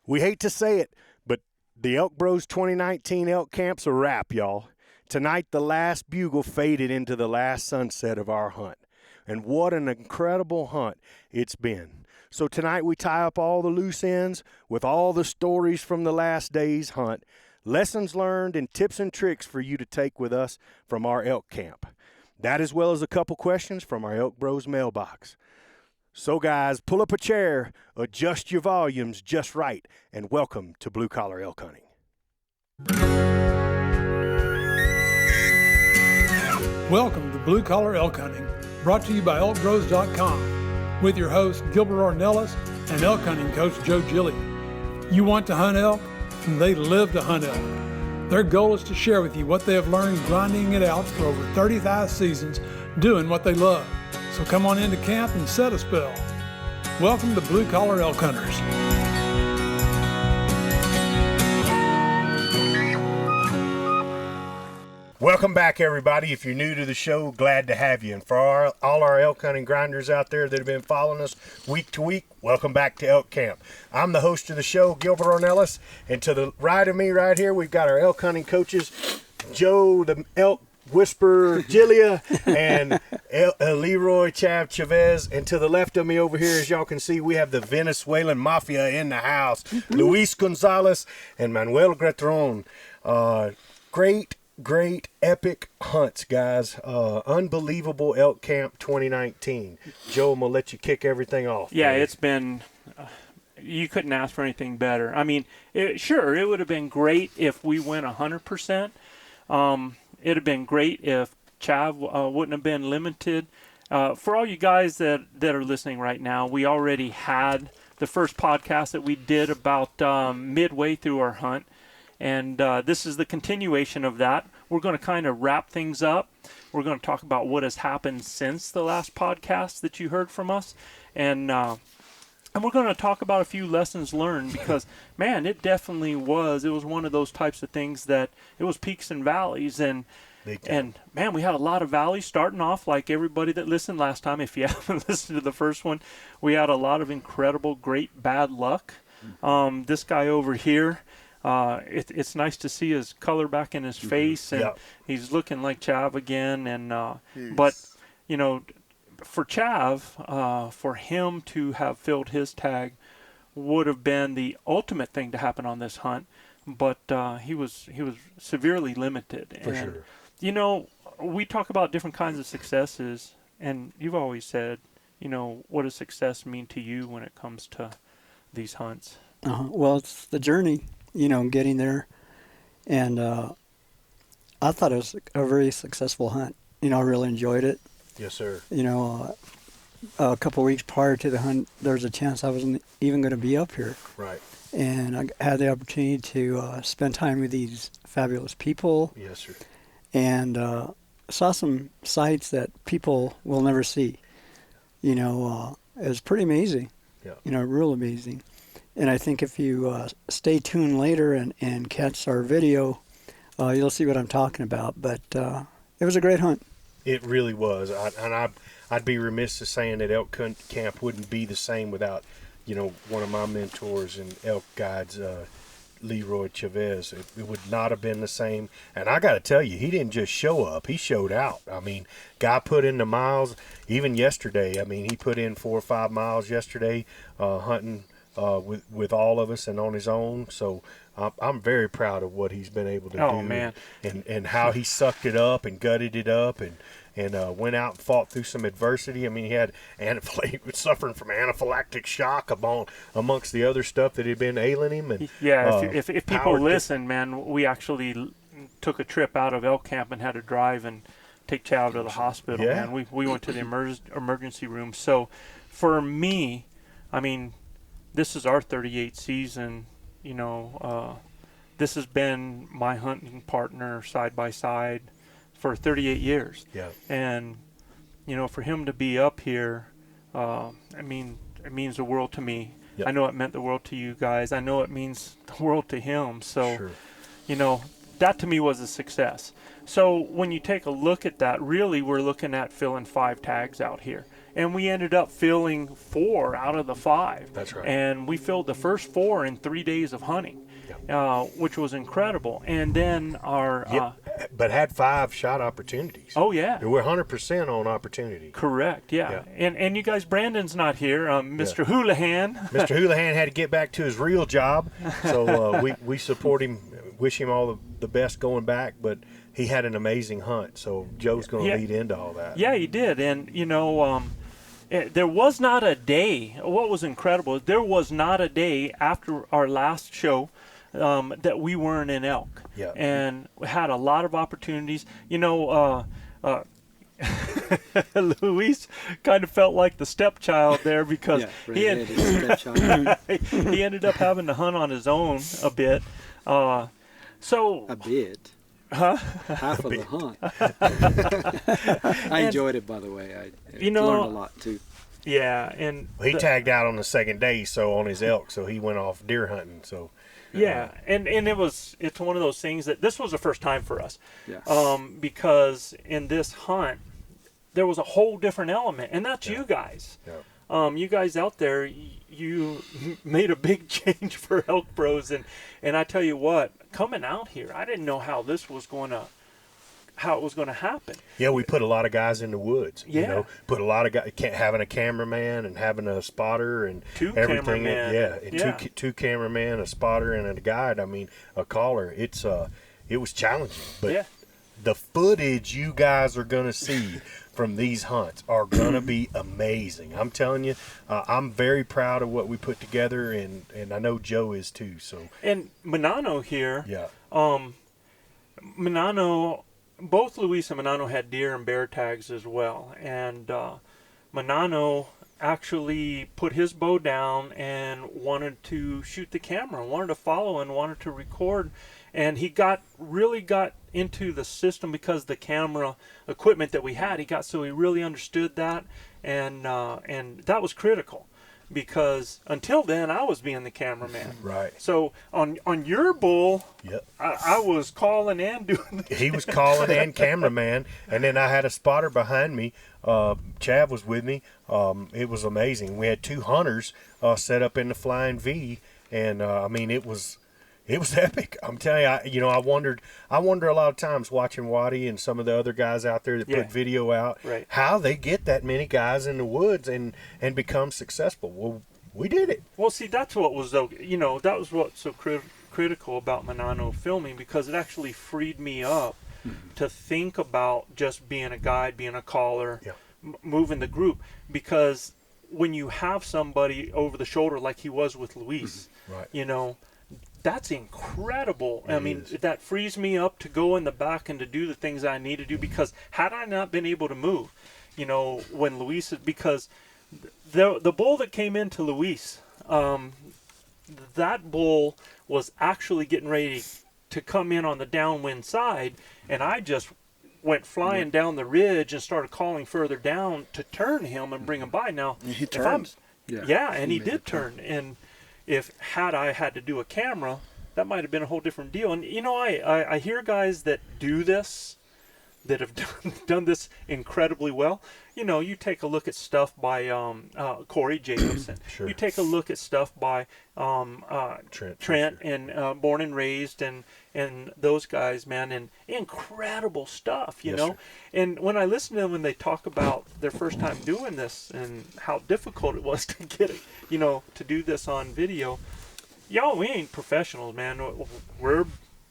We hate to say it, but the ElkBros 2019 Elk Camp's a wrap, y'all. Tonight, the last bugle faded into the last sunset of our hunt. And what an incredible hunt it's been. So tonight we tie up all the loose ends with all the stories from the last day's hunt, lessons learned, and tips and tricks for you to take with us from our elk camp. That, as well as a couple questions from our ElkBros mailbox. So guys, pull up a chair, adjust your volumes just right, and welcome to Blue Collar Elk Hunting. Welcome to Blue Collar Elk Hunting, brought to you by ElkBros.com, with your hosts Gilbert Ornelas and elk hunting coach Joe Gilly. You want to hunt elk, and they live to hunt elk. Their goal is to share with you what they have learned grinding it out for over 35 seasons, doing what they love. So come on into camp and set a spell. Welcome to Blue Collar Elk Hunters. Welcome back, everybody. If you're new to the show, glad to have you. And for all our elk hunting grinders out there that have been following us week to week, welcome back to Elk Camp. I'm the host of the show, Gilbert Ornelas, and to the right of me right here, we've got our elk hunting coaches, Joe the Elk Whisperer Gilia and Leroy Chav Chavez. And to the left of me over here, as y'all can see, we have the Venezuelan Mafia in the house, Luis Gonzalez and Manuel Gretron. Great epic hunts, guys. Unbelievable Elk Camp 2019. Joe, I'm going to let you kick everything off. Yeah, buddy. it's been you couldn't ask for anything better. I mean, sure, it would have been great if we went 100%. It'd have been great if Chav wouldn't have been limited. For all you guys that are listening right now, we already had the first podcast that we did about midway through our hunt. And this is the continuation of that. We're going to kind of wrap things up. We're going to talk about what has happened since the last podcast that you heard from us. And we're going to talk about a few lessons learned because, man, it definitely was. It was one of those types of things that it was peaks and valleys. And, man, we had a lot of valleys starting off like everybody that listened last time. If you haven't listened to the first one, we had a lot of incredible, great bad luck. This guy over here, it's nice to see his color back in his face, and he's looking like Chav again. And but, you know, for Chav, for him to have filled his tag would have been the ultimate thing to happen on this hunt. But he was severely limited. For sure. You know, we talk about different kinds of successes, and you've always said, you know, what does success mean to you when it comes to these hunts? Well, it's the journey, you know, getting there. And I thought it was a very successful hunt. You know, I really enjoyed it. Yes, sir. You know, a couple of weeks prior to the hunt, there was a chance I wasn't even going to be up here. Right. And I had the opportunity to spend time with these fabulous people. Yes, sir. And saw some sights that people will never see. You know, it was pretty amazing. Yeah. You know, real amazing. And I think if you stay tuned later and catch our video, you'll see what I'm talking about. But it was a great hunt. It really was. I'd be remiss in saying that Elk Camp wouldn't be the same without, you know, one of my mentors and elk guides, Leroy Chavez. It would not have been the same. And I got to tell you, he didn't just show up. He showed out. I mean, guy put in the miles. Even yesterday, I mean, he put in 4 or 5 miles yesterday hunting with all of us and on his own. So I'm very proud of what he's been able to do. Man. And how he sucked it up and gutted it up and went out and fought through some adversity. I mean, he was suffering from anaphylactic shock amongst the other stuff that had been ailing him. And if people listen, man, we actually took a trip out of Elk Camp and had to drive and take Chav to the hospital. Yeah. Man, we went to the emergency room. So for me, I mean, this is our 38th season. You know, this has been my hunting partner side by side for 38 years. Yeah. And, you know, for him to be up here, I mean, it means the world to me. Yep. I know it meant the world to you guys. I know it means the world to him. So, Sure. you know, that to me was a success. So when you take a look at that, really we're looking at filling 5 tags out here. and we ended up filling 4 out of the 5. That's right. And we filled the first 4 in 3 days of hunting, which was incredible. And then our but had 5 shot opportunities. oh yeah, We're 100% on opportunity. correct, yeah. And you guys, Brandon's not here, Mr. Houlihan. Mr. Houlihan had to get back to his real job, so we support him, wish him all the best going back, but he had an amazing hunt, so Joe's going to lead into all that. Yeah, he did. And, there was not a day, what was incredible, there was not a day after our last show that we weren't in elk. Yeah. And we had a lot of opportunities. Luis kind of felt like the stepchild there because he ended up having to hunt on his own a bit. A bit. Huh? Half of the hunt. I enjoyed it, by the way. I learned a lot too. Yeah, and He tagged out on the second day, so on his elk, so he went off deer hunting. So yeah, and it's one of those things that this was the first time for us. Yeah. Because in this hunt there was a whole different element, and that's you guys. Yeah. You guys out there, you made a big change for ElkBros, and I tell you what, coming out here, I didn't know how it was going to happen. Yeah, we put a lot of guys in the woods. Yeah. Put a lot of guys, having a cameraman and having a spotter and 2 everything. cameramen. Yeah, and two cameramen, a spotter, and a guide. I mean, a caller. It was challenging, but the footage you guys are gonna see from these hunts are gonna be amazing. I'm telling you, I'm very proud of what we put together, and I know Joe is too. So. And Manano here. Yeah. Manano. Both Luis and Manano had deer and bear tags as well, and Manano actually put his bow down and wanted to shoot the camera, wanted to follow and wanted to record, and he really got into the system because the camera equipment that we had, he really understood that, and that was critical. Because until then, I was being the cameraman. Right. So on your bull, Yep. I was calling and doing. He was calling and cameraman, and then I had a spotter behind me. Chav was with me. It was amazing. We had 2 hunters set up in the Flying V, and I mean it was epic. I'm telling you, I wondered a lot of times watching Waddy and some of the other guys out there that put video out, how they get that many guys in the woods and become successful. Well, we did it. Well, see, that's what was that was what's so critical about Manano filming, because it actually freed me up to think about just being a guide, being a caller, moving the group. Because when you have somebody over the shoulder like he was with Luis, that's incredible. I mean, that frees me up to go in the back and to do the things I need to do, because had I not been able to move, when Luis, because the bull that came into Luis, that bull was actually getting ready to come in on the downwind side, and I just went flying down the ridge and started calling further down to turn him and bring him by. Now, he turns. And he did turn. And had I had to do a camera, that might have been a whole different deal. And I hear guys that do this, that have done this incredibly well. You take a look at stuff by Corey Jacobson. Sure. You take a look at stuff by Trent and Born and Raised and those guys, man, and incredible stuff, you know. Sir. And when I listen to them when they talk about their first time doing this and how difficult it was to get it, to do this on video, we ain't professionals, man. We're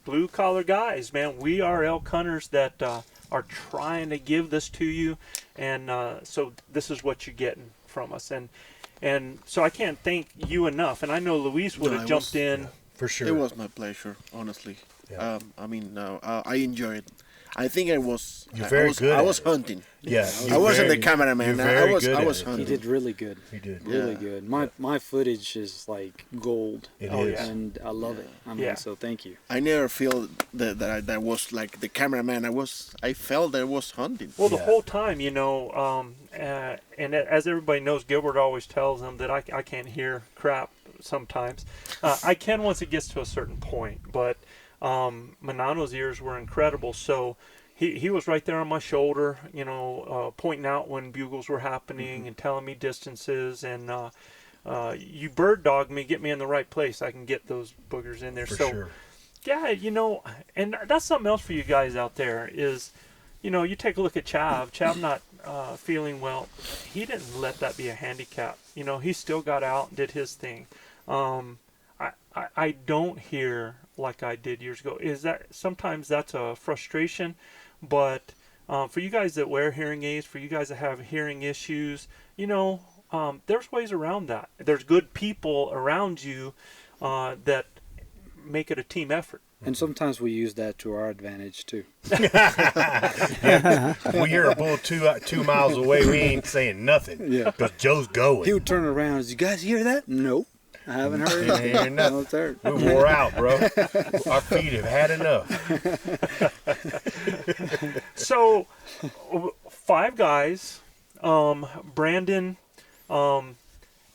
blue collar guys, man. We are elk hunters that are trying to give this to you, and so this is what you're getting from us, and so I can't thank you enough. And I know Luis would have jumped in. For sure. It was my pleasure, honestly. Yeah. I enjoyed it. I think I was. You're very good. I was hunting. Yeah, I wasn't the cameraman. I was hunting. He did really good. He did. Really good. My footage is like gold. It is. And I love it. So thank you. I never feel that was like the cameraman. I felt I was hunting. Well, the whole time, and as everybody knows, Gilbert always tells them that I can't hear crap sometimes. I can once it gets to a certain point, but Manano's ears were incredible. So, he was right there on my shoulder, pointing out when bugles were happening and telling me distances, and you bird dog me, get me in the right place, I can get those boogers in there. For So sure. yeah, and that's something else for you guys out there is, you take a look at Chav. Chav not feeling well. He didn't let that be a handicap. He still got out and did his thing. I don't hear like I did years ago. Sometimes that's a frustration, but for you guys that wear hearing aids, for you guys that have hearing issues, there's ways around that. There's good people around you that make it a team effort. And sometimes we use that to our advantage too. We hear a bull 2 miles away, we ain't saying nothing. Yeah. Because Joe's going. He would turn around. Did you guys hear that? Nope. I haven't heard Ain't hearing nothing. No, it's heard. We wore out, bro. Our feet have had enough. So, 5 guys, Brandon,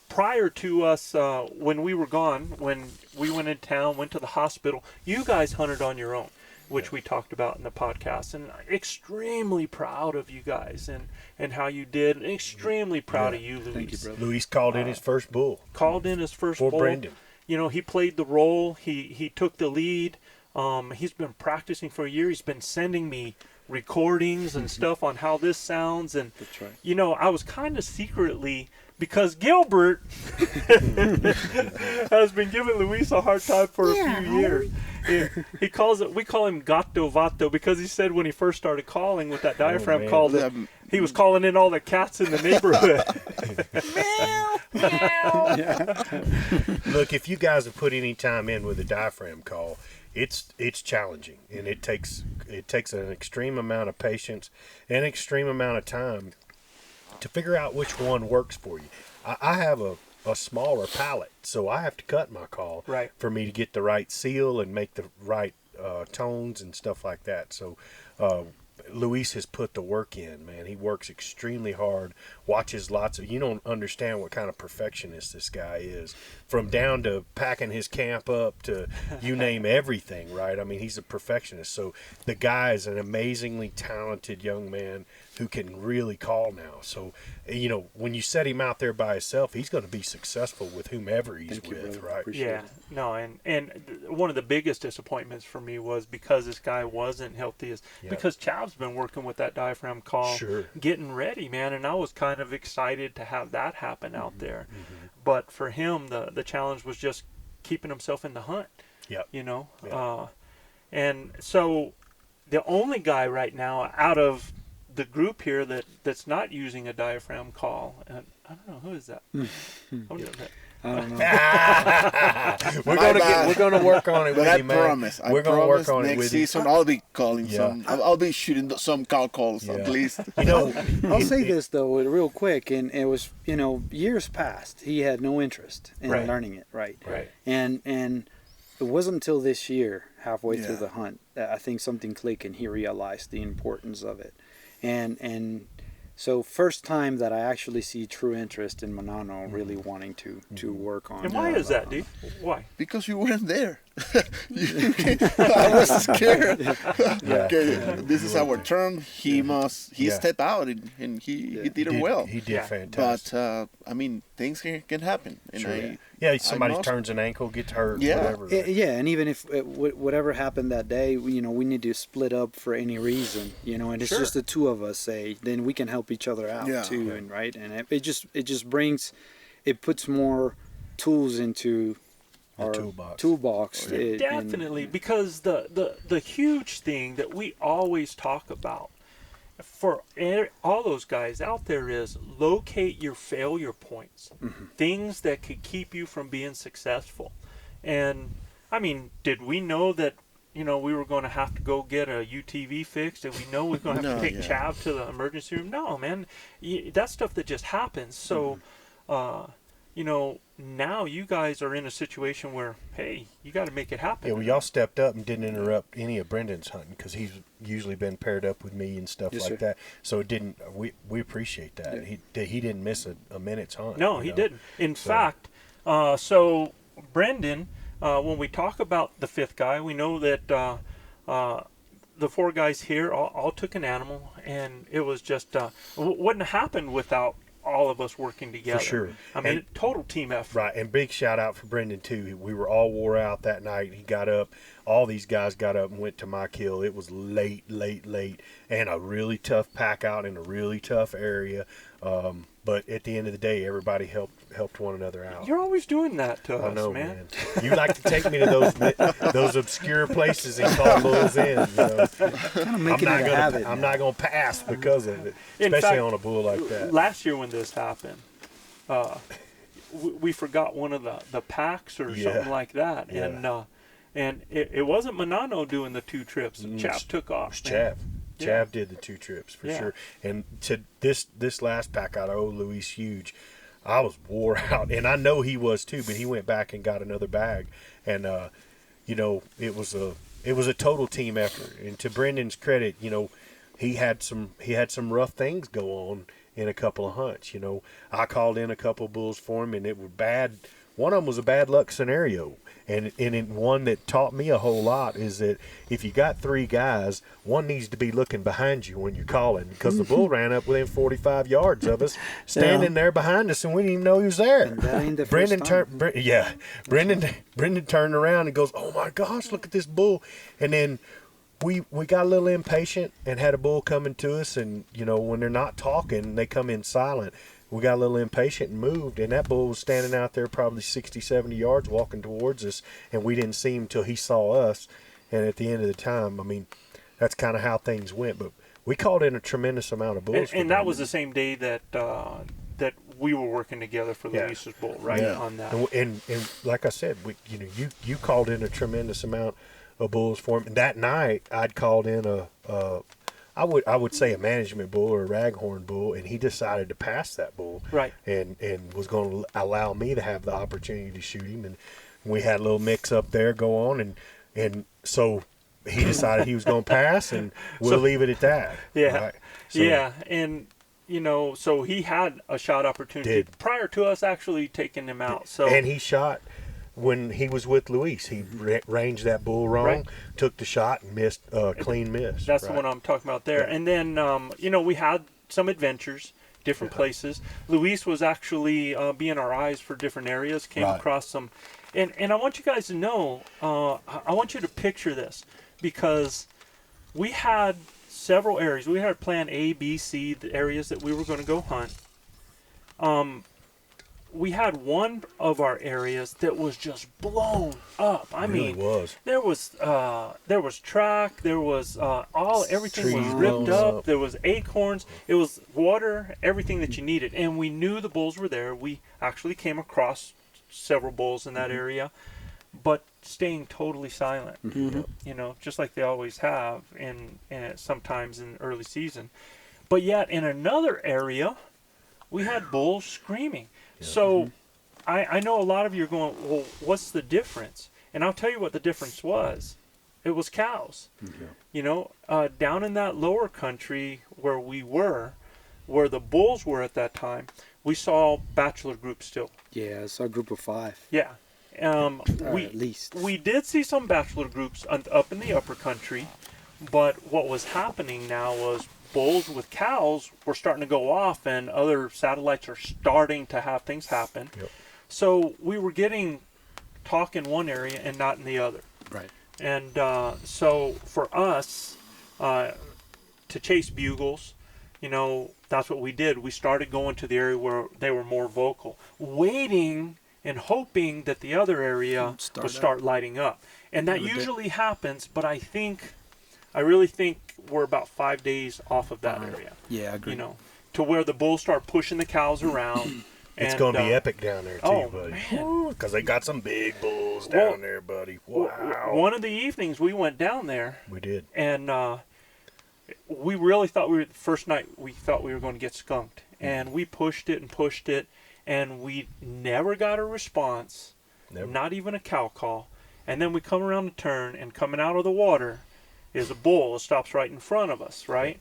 prior to us, when we were gone, when we went in town, went to the hospital, you guys hunted on your own, which we talked about in the podcast, and extremely proud of you guys and how you did, and extremely proud of you, Luis. Thank you, brother. Luis called in his first bull. Called in his first For bull. Brendan. He played the role. He took the lead. He's been practicing for a year. He's been sending me recordings and stuff on how this sounds. And, That's right. I was kind of secretly, because Gilbert has been giving Luis a hard time for a few years. We call him Gato Vato because he said when he first started calling with that diaphragm call that he was calling in all the cats in the neighborhood. Look, if you guys have put any time in with a diaphragm call, it's challenging, and it takes an extreme amount of patience and an extreme amount of time to figure out which one works for you. I have a smaller palate, so I have to cut my call for me to get the right seal and make the right tones and stuff like that. So Luis has put the work in, man. He works extremely hard, watches lots of, you don't understand what kind of perfectionist this guy is, from down to packing his camp up to you name everything, right? I mean, he's a perfectionist. So the guy is an amazingly talented young man who can really call now. So, when you set him out there by himself, he's going to be successful with whomever he's with, right? Yeah, no, and one of the biggest disappointments for me was because this guy wasn't healthy, because Chav's been working with that diaphragm call, getting ready, man, and I was kind of excited to have that happen out there. But for him, the challenge was just keeping himself in the hunt. And so the only guy right now out of the group here that's not using a diaphragm call, and I don't know who is that. I don't know. We're gonna work on it But with I you, man. promise. We're gonna work on it next with you. season. I'll be calling some. I'll be shooting some cow calls at least. I'll say this though, real quick, and it was years past. He had no interest in learning it, right? And it wasn't until this year, halfway through the hunt, that I think something clicked and he realized the importance of it, and. So first time that I actually see true interest in Manano really wanting to work on. And why is that, dude? Why? Because you weren't there. I was scared. Okay, this is our turn. He stepped out and he did it well. He did fantastic. But things can happen. And somebody turns an ankle, gets hurt, whatever. And even if whatever happened that day, we need to split up for any reason, and it's just the two of us, then we can help each other out too, and and it just brings, it puts more tools into our toolbox. Definitely, because the huge thing that we always talk about for all those guys out there is locate your failure points, things that could keep you from being successful. And did we know that we were going to have to go get a UTV fixed? Did we know we were going to have to take Chav to the emergency room? No, man, that's stuff that just happens. So now you guys are in a situation where, hey, you got to make it happen. Yeah, well, y'all stepped up and didn't interrupt any of Brendan's hunting, because he's usually been paired up with me and stuff that. So it didn't. We appreciate that. Yeah. He didn't miss a minute's hunt. No, he didn't. In fact, so Brendan, when we talk about the fifth guy, we know that the 4 guys here all took an animal, and it was just wouldn't have happened without all of us working together. For sure. I mean, total team effort. Right, and big shout out for Brendan too. We were all wore out that night. He got up. All these guys got up and went to my kill. It was late, and a really tough pack out in a really tough area. But at the end of the day, everybody helped one another out. You're always doing that to us, I know, man. You like to take me to those obscure places and call bulls in. You know. Kind of making it a habit. I'm not going to pass because of it, In especially fact, on a bull like that. Last year when this happened, we forgot one of the packs or something like that, and it wasn't Manano doing the 2 trips. Chav took off. Chav did the 2 trips for sure. And to this last pack out, Luis huge. I was wore out, and I know he was too. But he went back and got another bag, and you know, it was a total team effort. And to Brendan's credit, you know, he had some rough things go on in a couple of hunts. You know, I called in a couple of bulls for him, and it was bad. One of them was a bad luck scenario, and one that taught me a whole lot is that if you got 3 guys, one needs to be looking behind you when you're calling, because the bull ran up within 45 yards of us, standing there behind us, and we didn't even know he was there. And that ain't the Brendan first time. Brendan turned around and goes, "Oh my gosh, look at this bull!" And then we got a little impatient and had a bull coming to us, and you know, when they're not talking, they come in silent. We got a little impatient and moved, and that bull was standing out there probably 60, 70 yards walking towards us, and we didn't see him until he saw us. And at the end of the time, I mean, that's kind of how things went. But we called in a tremendous amount of bulls. And that was the same day that that we were working together for Luis's bull, right? Yeah. On that. And like I said, you called in a tremendous amount of bulls for him. And that night, I'd called in I would say a management bull or a raghorn bull, and he decided to pass that bull, right? And was going to allow me to have the opportunity to shoot him, and we had a little mix up there go on, and so he decided he was going to pass, and we'll leave it at that. Yeah, right? So, and you know, so he had a shot opportunity prior to us actually taking him out. So and he shot. When he was with Luis, he ranged that bull wrong, took the shot, and missed clean miss. That's the one I'm talking about there. Yeah. And then, you know, we had some adventures, different places. Luis was actually being our eyes for different areas, came across some. And I want you guys to know, I want you to picture this, because we had several areas. We had plan A, B, C, the areas that we were going to go hunt. We had one of our areas that was just blown up. I mean, there was track, there was everything was ripped up. There was acorns, it was water, everything that you needed, and we knew the bulls were there. We actually came across several bulls in that area, but staying totally silent. You know, just like they always have, and sometimes in early season. But yet in another area, we had bulls screaming. So I know a lot of you are going, well, what's the difference? And I'll tell you what the difference was. It was cows. You know, down in that lower country where we were, where the bulls were at that time, we saw bachelor groups still. Yeah, I saw a group of 5. Yeah. At least. We did see some bachelor groups up in the upper country, but what was happening now was bulls with cows were starting to go off, and other satellites are starting to have things happen. So we were getting talk in one area and not in the other. Right. And so for us to chase bugles, you know, that's what we did. We started going to the area where they were more vocal, waiting and hoping that the other area would start lighting up. And that usually happens, but I really think we're about 5 days off of that area. Yeah, I agree. You know, to where the bulls start pushing the cows around. It's going to be epic down there too, buddy. Because they got some big bulls down there, buddy. Wow. One of the evenings we went down there. We did. And we really thought the first night we thought we were going to get skunked. And we pushed it, and we never got a response. Never. Not even a cow call. And then we come around the turn, and coming out of the water is a bull. It stops right in front of us, right?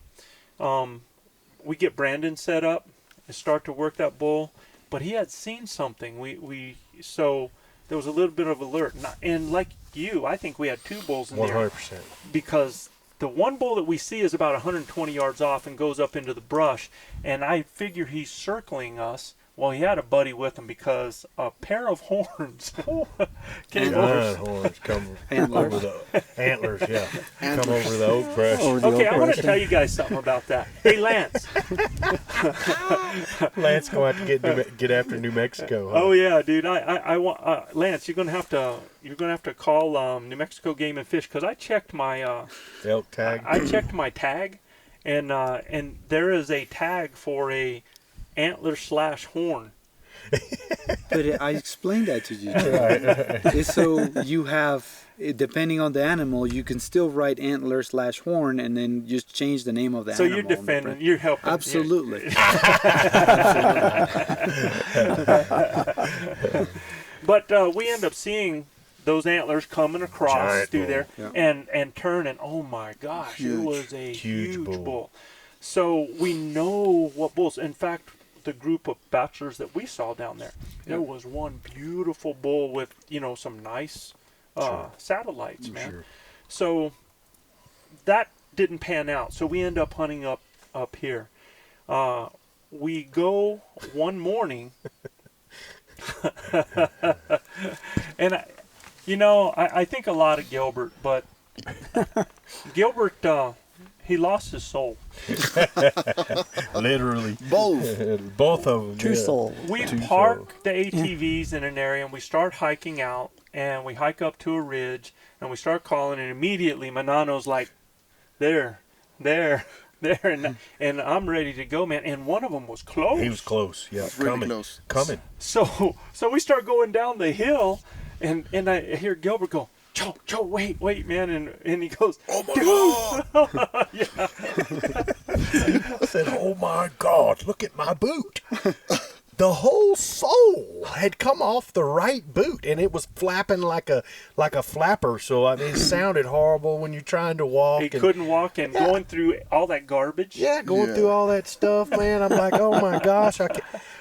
We get Brandon set up and start to work that bull, but he had seen something. So there was a little bit of alert. And like you, I think we had 2 bulls in there. 100%. Because the one bull that we see is about 120 yards off and goes up into the brush, and I figure he's circling us. Well, he had a buddy with him because a pair of horns came over. Horns come over the antlers, yeah. Come over the oak brush. Okay, I want to tell you guys something about that. Hey, Lance. Lance going to have to get after New Mexico. Huh? Oh yeah, dude. I want Lance. You're gonna have to call New Mexico Game and Fish, because I checked my elk tag. I checked my tag, and there is a tag for a antler/horn. But I explained that to you. It's so you have, depending on the animal, you can still write antler/horn and then just change the name of the animal. So you're defending, you're helping. Absolutely. But we end up seeing those antlers coming across Giant through bull. there, Yeah. and turn, and oh my gosh, it was a Huge huge bull. bull. So we know what bulls. In fact, the group of bachelors that we saw down there, there was one beautiful bull with some nice satellites, man. Sure. So that didn't pan out. So we end up hunting up here. We go one morning, and I think a lot of Gilbert, but Gilbert, he lost his soul. Literally. Both of them. Two souls. We Two park the ATVs in an area, and we start hiking out, and we hike up to a ridge, and we start calling, and immediately Manano's like, there, and I'm ready to go, man. And one of them was close. He was close. Yeah, really close. Coming. So we start going down the hill, and I hear Gilbert go, Joe, wait, man, and he goes, Oh my God! yeah. I said, "Oh my God! Look at my boot." The whole sole had come off the right boot, and it was flapping like a flapper. So I mean, it sounded horrible when you're trying to walk. He couldn't walk, and going through all that garbage. Yeah, going through all that stuff, man. I'm like, oh my gosh!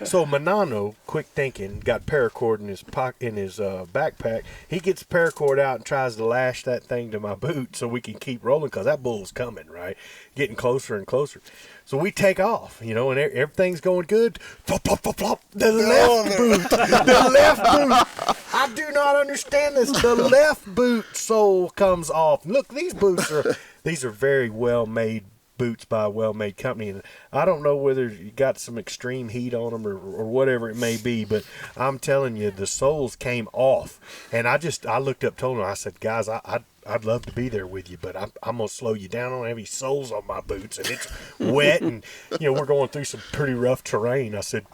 So Manano, quick thinking, got paracord in his backpack. He gets the paracord out and tries to lash that thing to my boot so we can keep rolling, because that bull's coming, right? Getting closer and closer. So we take off, and everything's going good. Flop, flop, flop, flop. The left boot. The left boot. I do not understand this. The left boot sole comes off. Look, these are very well made boots by a well-made company, and I don't know whether you got some extreme heat on them or whatever it may be, but I'm telling you, the soles came off, and I looked up, told them, I said, guys, I'd love to be there with you, but I'm gonna slow you down. I don't have any soles on my boots, and it's wet, and we're going through some pretty rough terrain. I said,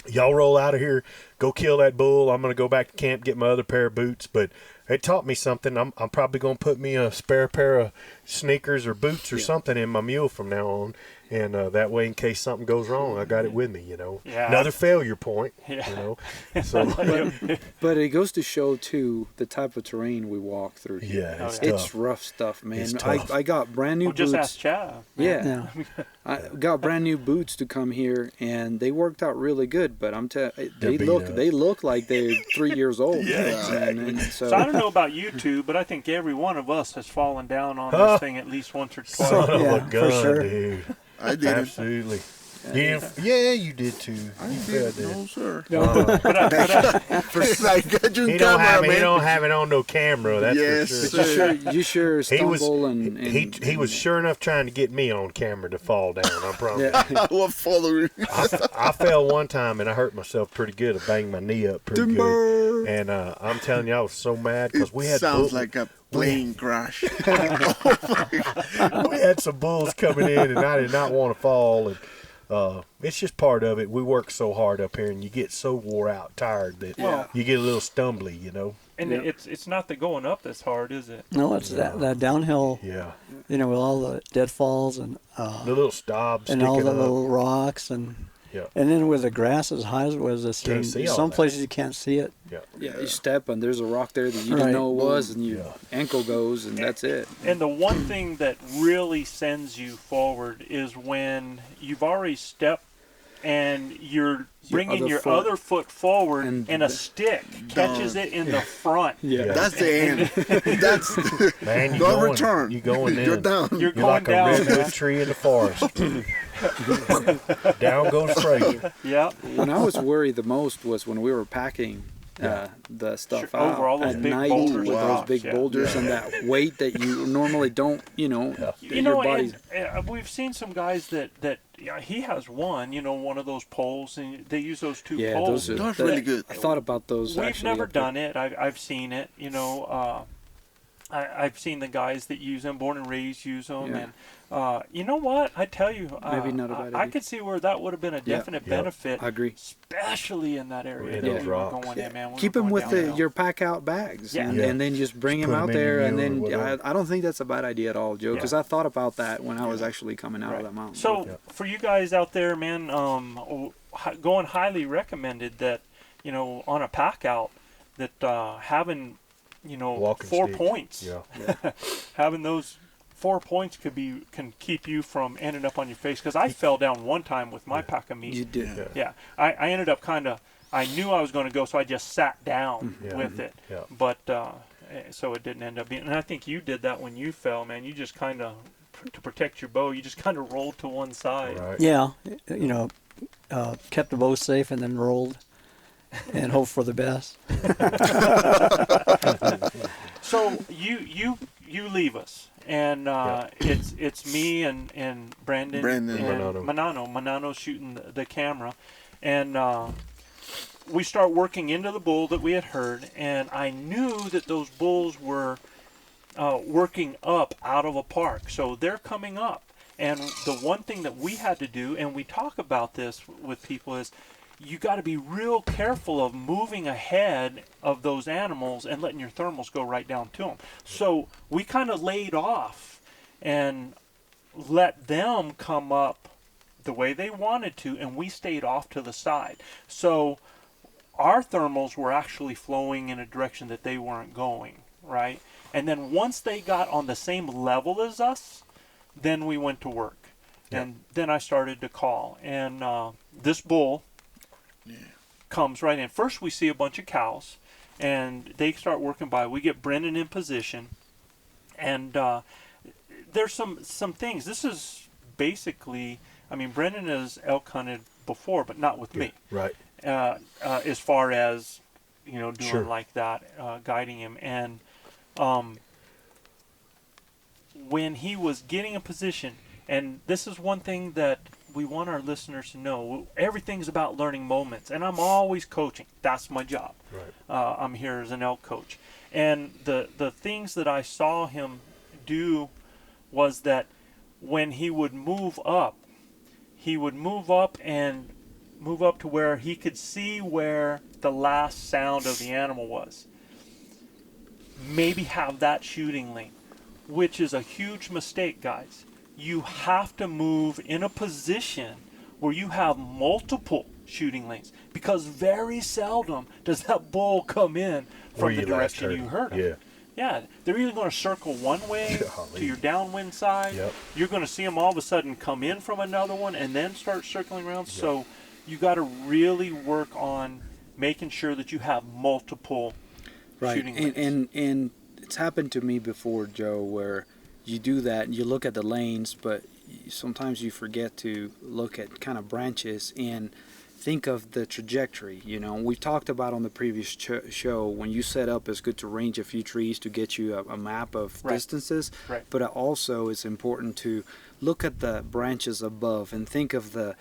y'all roll out of here, go kill that bull. I'm gonna go back to camp, get my other pair of boots, but it taught me something. I'm probably going to put me a spare pair of sneakers or boots or something in my mule from now on. And that way, in case something goes wrong, I got it with me, Yeah. Another failure point, Yeah. So, But it goes to show, too, the type of terrain we walk through here. yeah, it's It's tough. rough stuff, man. It's tough. I got brand new Well, boots. just ask Chav. Yeah. Yeah. I got brand new boots to come here, and they worked out really good. But they beat up. look like they're 3 years old. Yeah, and So I don't know about you two, but I think every one of us has fallen down on this thing at least once or twice. Son of Yeah, a for gun, sure. dude. I did it. Absolutely. Yeah, you did too. I You did. fed No, it. sir. Uh, I got you he on don't camera, have man. he don't have it on no camera. That's Yes, for But sure. sir. you sure He was stumble and he was sure enough trying to get me on camera to fall down. I promise. Yeah. What following? I fell one time and I hurt myself pretty good. I banged my knee up pretty good. And I'm telling you, I was so mad because we had Sounds bulls, like a plane crash. we had some bulls coming in, and I did not want to fall. And it's just part of it. We work so hard up here, and you get so wore out, tired that you get a little stumbly, And it's not the going up that's hard, is it? No, it's that downhill, Yeah, with all the deadfalls and the little stobs and sticking all the up. little rocks and Yeah. and then with the grass as high as it was, this Can't thing, see all some that. places you can't see it. Yeah, you step and there's a rock there that you Right. didn't know it was, and your Yeah. ankle goes, and that's it. And the one thing that really sends you forward is when you've already stepped and you're bringing other your foot. other foot forward, And and a stick catches it in the front. Yeah. That's the end. That's Man, you no going, return. You going in. You're down. You're You're going like down, a man. redwood tree in the forest. Down goes Fraser. Yeah. When I was worried the most was when we were packing the stuff Sure, out over all those at big night boulders with and those rocks, big yeah. boulders and that weight that you normally don't, You your know, body's. and we've seen some guys that he has one of those poles, and they use those two Yeah, poles. those are That's really good. I thought about those. We've actually never up there. done it. I've seen it. I've seen the guys that use them, born and raised, use them, Yeah. and you know what? I tell you, Maybe not a bad I idea. could see where that would have been a definite Yeah. benefit, I agree. especially in that area Yeah, that those we were rocks. going in, man. We Keep were them going with downhill. your pack out bags, Yeah. and then just bring Just them put 'em out in your there, and mule or then whatever. I don't think that's a bad idea at all, Joe, because I thought about that when I was actually coming out of that mountain. So for you guys out there, man, going highly recommended that on a pack out that having Walking 4 sticks. points, Yeah. having those 4 points can keep you from ending up on your face. Because I fell down one time with my pack of meat. you did. Yeah, I ended up I knew I was going to go, so I just sat down Yeah. with it. Yeah. But so it didn't end up being. And I think you did that when you fell, man. You just kind of, to protect your bow, you just kind of rolled to one side. Right. Yeah, kept the bow safe and then rolled and hope for the best. So you leave us, and it's me and Brandon and Manano shooting the camera, and we start working into the bull that we had heard, and I knew that those bulls were working up out of a park, so they're coming up. And the one thing that we had to do, and we talk about this with people, is you got to be real careful of moving ahead of those animals and letting your thermals go right down to them. So we kind of laid off and let them come up the way they wanted to, and we stayed off to the side. So our thermals were actually flowing in a direction that they weren't going, right? And then once they got on the same level as us, then we went to work. And then I started to call. And this bull comes right in. First we see a bunch of cows, and they start working by. We get Brendan in position, and there's some things. This is basically, Brendan has elk hunted before, but not with me. Right. As far as, doing Sure. like that, guiding him. And when he was getting a position, and this is one thing that we want our listeners to know, everything's about learning moments, and I'm always coaching. That's my job. Right. I'm here as an elk coach. And the things that I saw him do was that when he would move up and move up to where he could see where the last sound of the animal was. Maybe have that shooting lane, which is a huge mistake, guys. You have to move in a position where you have multiple shooting lanes, because very seldom does that bull come in Where from the you last direction you heard him. Yeah. Yeah, they're either going to circle one way to your downwind side. Yep. You're going to see them all of a sudden come in from another one and then start circling around. Yep. So you got to really work on making sure that you have multiple shooting lanes. And it's happened to me before, Joe, where you do that and you look at the lanes, but sometimes you forget to look at kind of branches and think of the trajectory. We talked about on the previous show, when you set up, it's good to range a few trees to get you a map of distances. Right. But also it's important to look at the branches above and think of the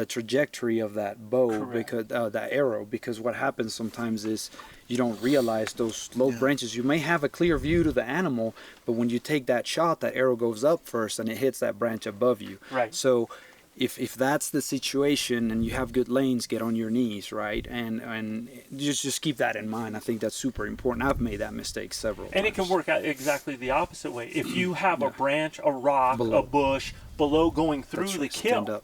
trajectory of that bow, because that arrow, because what happens sometimes is you don't realize those low branches. You may have a clear view to the animal, but when you take that shot, that arrow goes up first and it hits that branch above you. Right. So if that's the situation and you have good lanes, get on your knees, right? And just keep that in mind. I think that's super important. I've made that mistake several times. And it can work out exactly the opposite way. If you have a branch, a rock, a bush below going through the kill,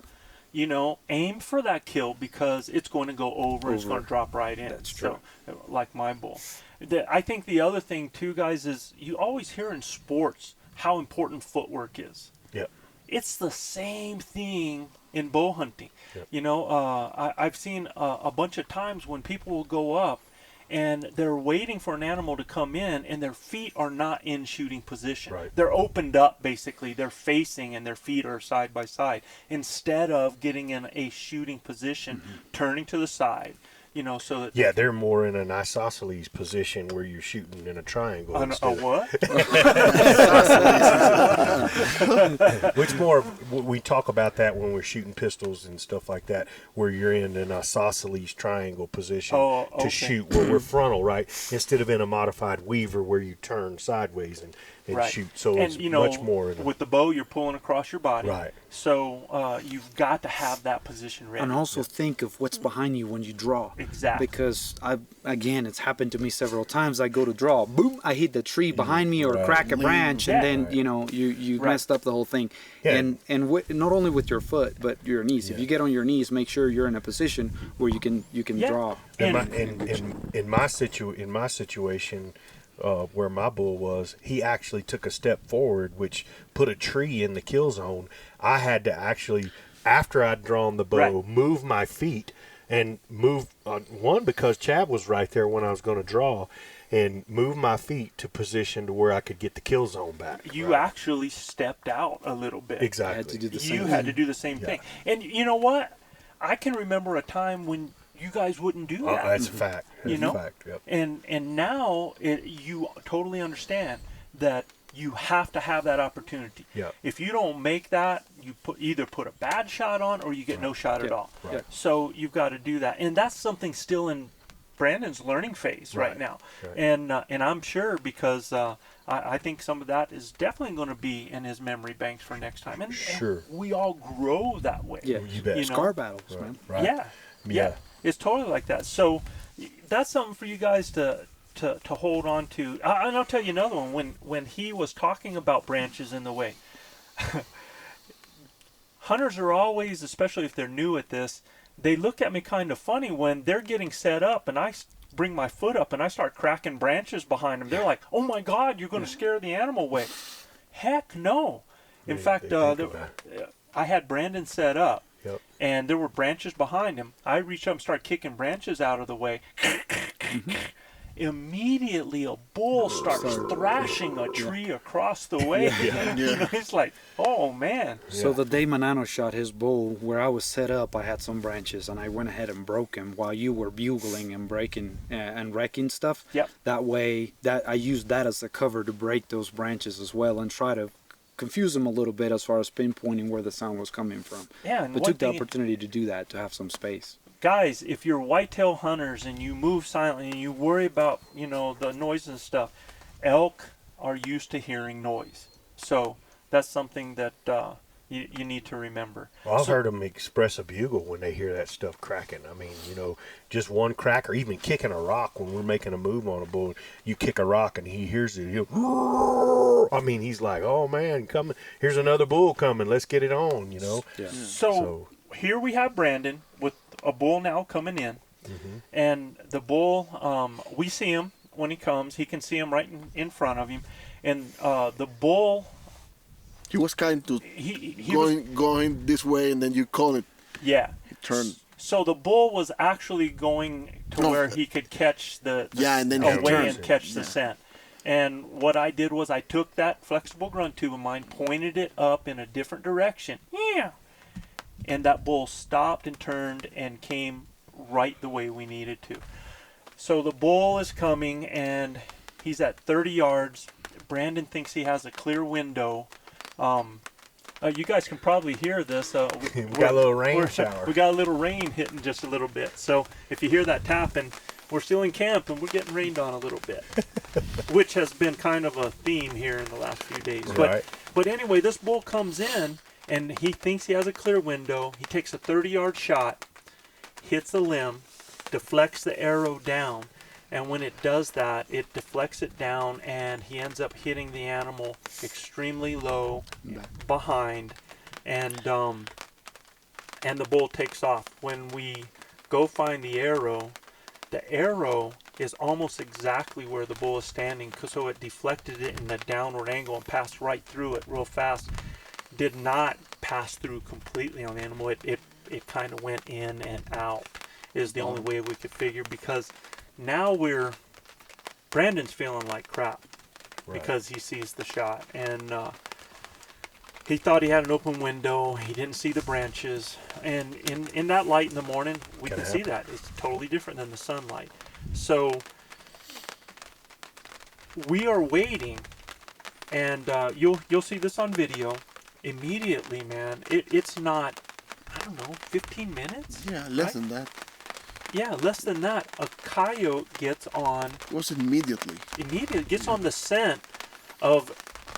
aim for that kill, because it's going to go over. It's going to drop right in. That's true. So, like my bull. I think the other thing too, guys, is you always hear in sports how important footwork is. Yep. it's the same thing in bow hunting. Yep. You know, I've seen a bunch of times when people will go up and they're waiting for an animal to come in and their feet are not in shooting position. Right. They're opened up, basically. They're facing and their feet are side by side. Instead of getting in a shooting position, turning to the side, you know, so that... Yeah, they're more in an isosceles position where you're shooting in a triangle. A what? Which more, we talk about that when we're shooting pistols and stuff like that, where you're in an isosceles triangle position to shoot, where we're frontal, right? Instead of in a modified weaver where you turn sideways and shoot. So and, it's you know, much more. With the bow, you're pulling across your body. Right. So you've got to have that position ready. And also think of what's behind you when you draw. Exactly. Because again, it's happened to me several times. I go to draw, boom, I hit the tree behind me or crack a branch, and then you know you messed up the whole thing. Yeah. And not only with your foot but your knees. If you get on your knees, make sure you're in a position where you can draw. In my situation. Where my bull was, he actually took a step forward, which put a tree in the kill zone. I had to actually, after I'd drawn the bow, move my feet and move, one, because Chad was right there when I was going to draw, and move my feet to position to where I could get the kill zone back. You actually stepped out a little bit. Exactly. Had to do the same You thing. had to do the same thing. And you know what? I can remember a time when you guys wouldn't do that. That's a fact. That's you know? a fact. Yep. And now you totally understand that you have to have that opportunity. Yep. If you don't make that, you either put a bad shot on or you get no shot at all. Right. So you've got to do that. And that's something still in Brandon's learning phase right now. Right. And I'm sure because I think some of that is definitely going to be in his memory banks for next time. And we all grow that way. Yeah, you bet. You know? Scar battles, man. Right. Yeah. It's totally like that. So that's something for you guys to hold on to. And I'll tell you another one. When he was talking about branches in the way, hunters are always, especially if they're new at this, they look at me kind of funny when they're getting set up and I bring my foot up and I start cracking branches behind them. They're like, "Oh my God, you're going to scare the animal away." Heck no. In fact, I had Brandon set up. Yep. And there were branches behind him. I reached up and started kicking branches out of the way. Immediately, a bull starts thrashing a tree across the way. You know, it's like, oh, man. So the day Manano shot his bull, where I was set up, I had some branches, and I went ahead and broke him while you were bugling and breaking and wrecking stuff. Yep. That way, I used that as a cover to break those branches as well and try to confuse them a little bit as far as pinpointing where the sound was coming from. Yeah, and but took the opportunity to do that, to have some space. Guys, if you're whitetail hunters and you move silently and you worry about, you know, the noise and stuff, elk are used to hearing noise. So that's something that you need to remember. Well, I've heard them express a bugle when they hear that stuff cracking. I mean, you know, just one crack or even kicking a rock when we're making a move on a bull. You kick a rock and he hears it. I mean, he's like, "Oh man, coming! Here's another bull coming. Let's get it on." You know. Yeah. So here we have Brandon with a bull now coming in, and the bull. We see him when he comes. He can see him right in front of him, and the bull. He was kind of he going this way, and then you call it. Yeah. He turned. So the bull was actually going to where he could catch the and then away and catch the scent. And what I did was I took that flexible grunt tube of mine, pointed it up in a different direction. Yeah. And that bull stopped and turned and came right the way we needed to. So the bull is coming and he's at 30 yards. Brandon thinks he has a clear window. You guys can probably hear this. We got a little rain shower. We got a little rain hitting just a little bit. So if you hear that tapping, we're still in camp and we're getting rained on a little bit, which has been kind of a theme here in the last few days. Right. But anyway, this bull comes in and he thinks he has a clear window. He takes a 30-yard shot, hits the limb, deflects the arrow down. And when it does that, it deflects it down, and he ends up hitting the animal extremely low behind, and the bull takes off. When we go find the arrow is almost exactly where the bull is standing, so it deflected it in a downward angle and passed right through it real fast. Did not pass through completely on the animal. It kind of went in and out is the only way we could figure, because now Brandon's feeling like crap because he sees the shot, and he thought he had an open window. He didn't see the branches, and in that light in the morning, we can see that it's totally different than the sunlight. So we are waiting, and you'll see this on video immediately, man. It's not, I don't know, 15 minutes? Yeah, less than that. Yeah, less than that. A coyote gets on. It was immediately. Immediately gets on the scent of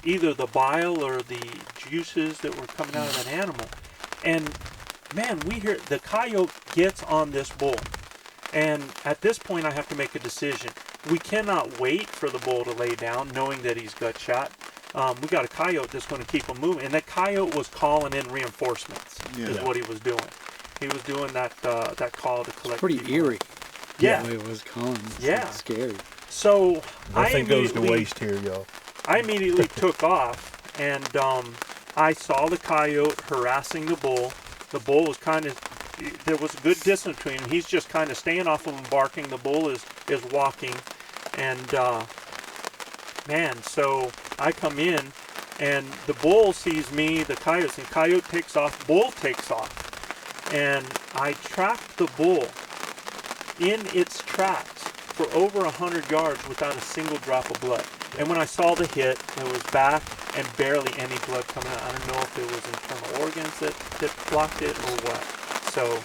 either the bile or the juices that were coming out of that animal. And man, we hear the coyote gets on this bull. And at this point, I have to make a decision. We cannot wait for the bull to lay down, knowing that he's gut shot. We got a coyote that's going to keep him moving. And that coyote was calling in reinforcements, is what he was doing. He was doing that call to collect. Pretty people. eerie. Yeah. The way it was calling. Yeah. Scary. So Nothing goes to waste here, y'all. I immediately took off, and I saw the coyote harassing the bull. The bull was there was a good distance between them. He's just kind of staying off of him, barking. The bull is walking, and man, so I come in, and the bull sees me, the coyote takes off, bull takes off, and I tracked the bull in its tracks for over 100 yards without a single drop of blood. And when I saw the hit, it was back and barely any blood coming out. I don't know if it was internal organs that blocked it or what. So,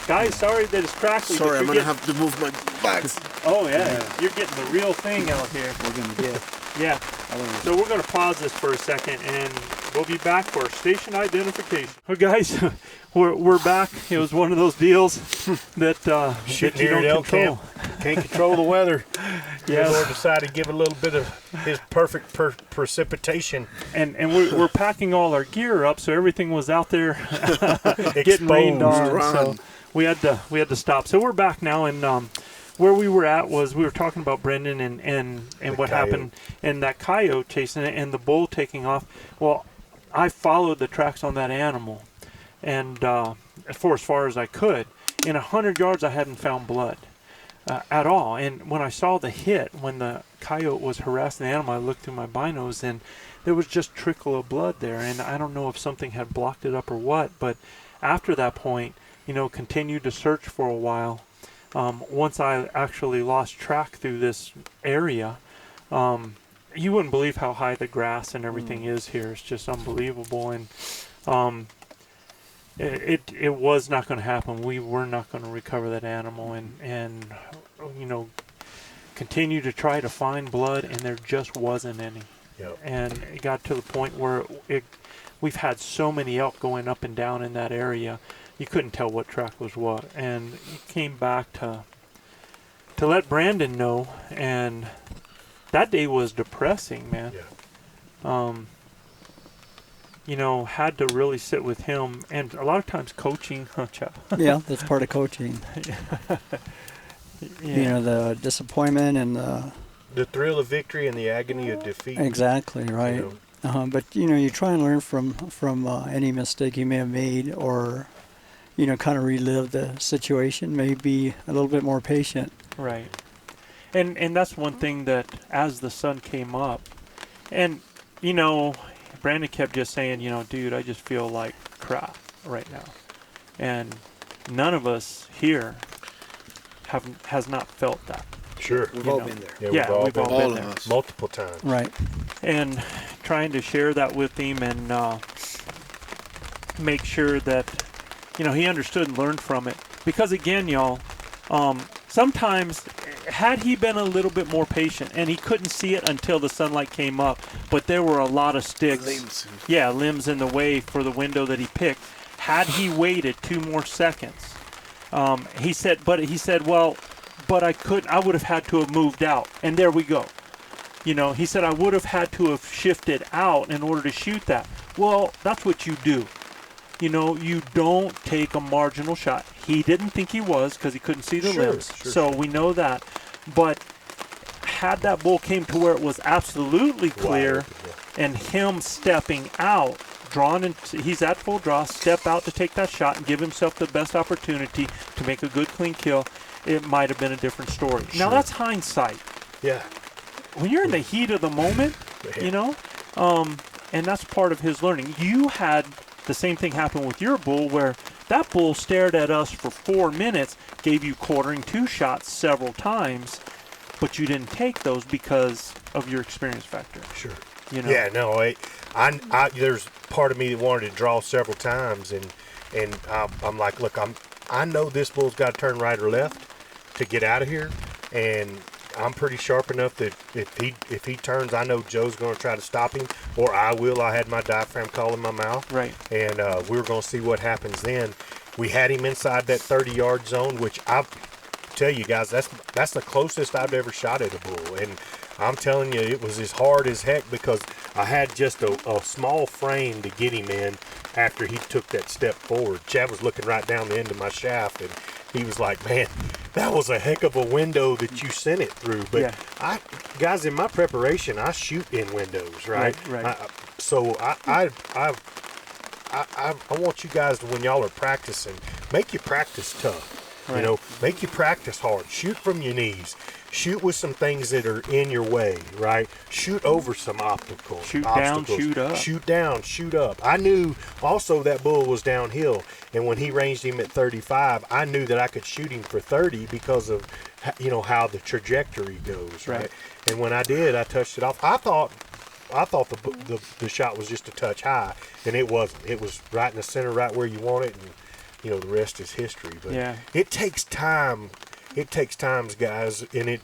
guys, sorry that it's crackly. Sorry, I'm going to have to move my bags. Oh, yeah. You're getting the real thing out here. We're going to get. Yeah. So we're going to pause this for a second, and we'll be back for station identification. Well, guys, we're back. It was one of those deals that Shooting that you here at don't Elk control. Camp, can't control the weather. Yes. Lord decided to give a little bit of his perfect precipitation. And we're packing all our gear up, so everything was out there getting rained on. So we had to stop. So we're back now, and where we were at was we were talking about Brendan and what happened, and that coyote chasing it and the bull taking off. Well, I followed the tracks on that animal, and for as far as I could. In 100 yards, I hadn't found blood at all. And when I saw the hit, when the coyote was harassing the animal, I looked through my binos, and there was just trickle of blood there. And I don't know if something had blocked it up or what, but after that point, continued to search for a while. Once I actually lost track through this area, you wouldn't believe how high the grass and everything is here. It's just unbelievable. And it was not going to happen. We were not going to recover that animal, and continue to try to find blood, and there just wasn't any. Yep. And it got to the point where we've had so many elk going up and down in that area, you couldn't tell what track was what. And he came back to let Brandon know, and that day was depressing, man. Yeah. Had to really sit with him, and a lot of times coaching. Yeah, that's part of coaching. Yeah. The disappointment and The thrill of victory and the agony of defeat. exactly right. But you try and learn from any mistake you may have made, or kind of relive the situation. Maybe be a little bit more patient. Right. And that's one thing that as the sun came up, and Brandon kept just saying, dude, I just feel like crap right now. And none of us here has not felt that. Sure. We've all been there. Yeah, we've all been there. us. Multiple times. Right. And trying to share that with him and make sure that, he understood and learned from it. Because again, y'all, sometimes had he been a little bit more patient, and he couldn't see it until the sunlight came up, but there were a lot of sticks. Limbs in the way for the window that he picked. Had he waited 2 more seconds, he said, well, but I would have had to have moved out. And there we go. He said, I would have had to have shifted out in order to shoot that. Well, that's what you do. You don't take a marginal shot. He didn't think he was because he couldn't see the limbs. So we know that. But had that bull came to where it was absolutely clear and him stepping out, drawn and he's at full draw, step out to take that shot and give himself the best opportunity to make a good, clean kill, it might have been a different story. Now, that's hindsight. Yeah. When you're in the heat of the moment, you know, and that's part of his learning. You had the same thing happen with your bull where that bull stared at us for 4 minutes, gave you quartering 2 shots several times, but you didn't take those because of your experience factor. Sure. You know? Yeah, no, I there's part of me that wanted to draw several times, and I'm like, look, I know this bull's got to turn right or left to get out of here, and I'm pretty sharp enough that if he turns, I know Joe's going to try to stop him, or I will. I had my diaphragm call in my mouth, right, and we were going to see what happens then. We had him inside that 30-yard zone, which I tell you guys, that's the closest I've ever shot at a bull, and I'm telling you, it was as hard as heck because I had just a small frame to get him in after he took that step forward. Chad was looking right down the end of my shaft, and he was like, man, that was a heck of a window that you sent it through. But guys, in my preparation, I shoot in windows, right? Right. So I want you guys to, when y'all are practicing, make you practice tough. Right. You know, make you practice hard. Shoot from your knees. Shoot with some things that are in your way, right? Shoot over some obstacles. Shoot down, shoot up. Shoot down, shoot up. I knew also that bull was downhill, and when he ranged him at 35, I knew that I could shoot him for 30 because of, you know, how the trajectory goes, right? And when I did, I touched it off. I thought the shot was just a touch high, and it wasn't. It was right in the center, right where you want it, and you know, the rest is history. But it takes time. It takes time, guys, and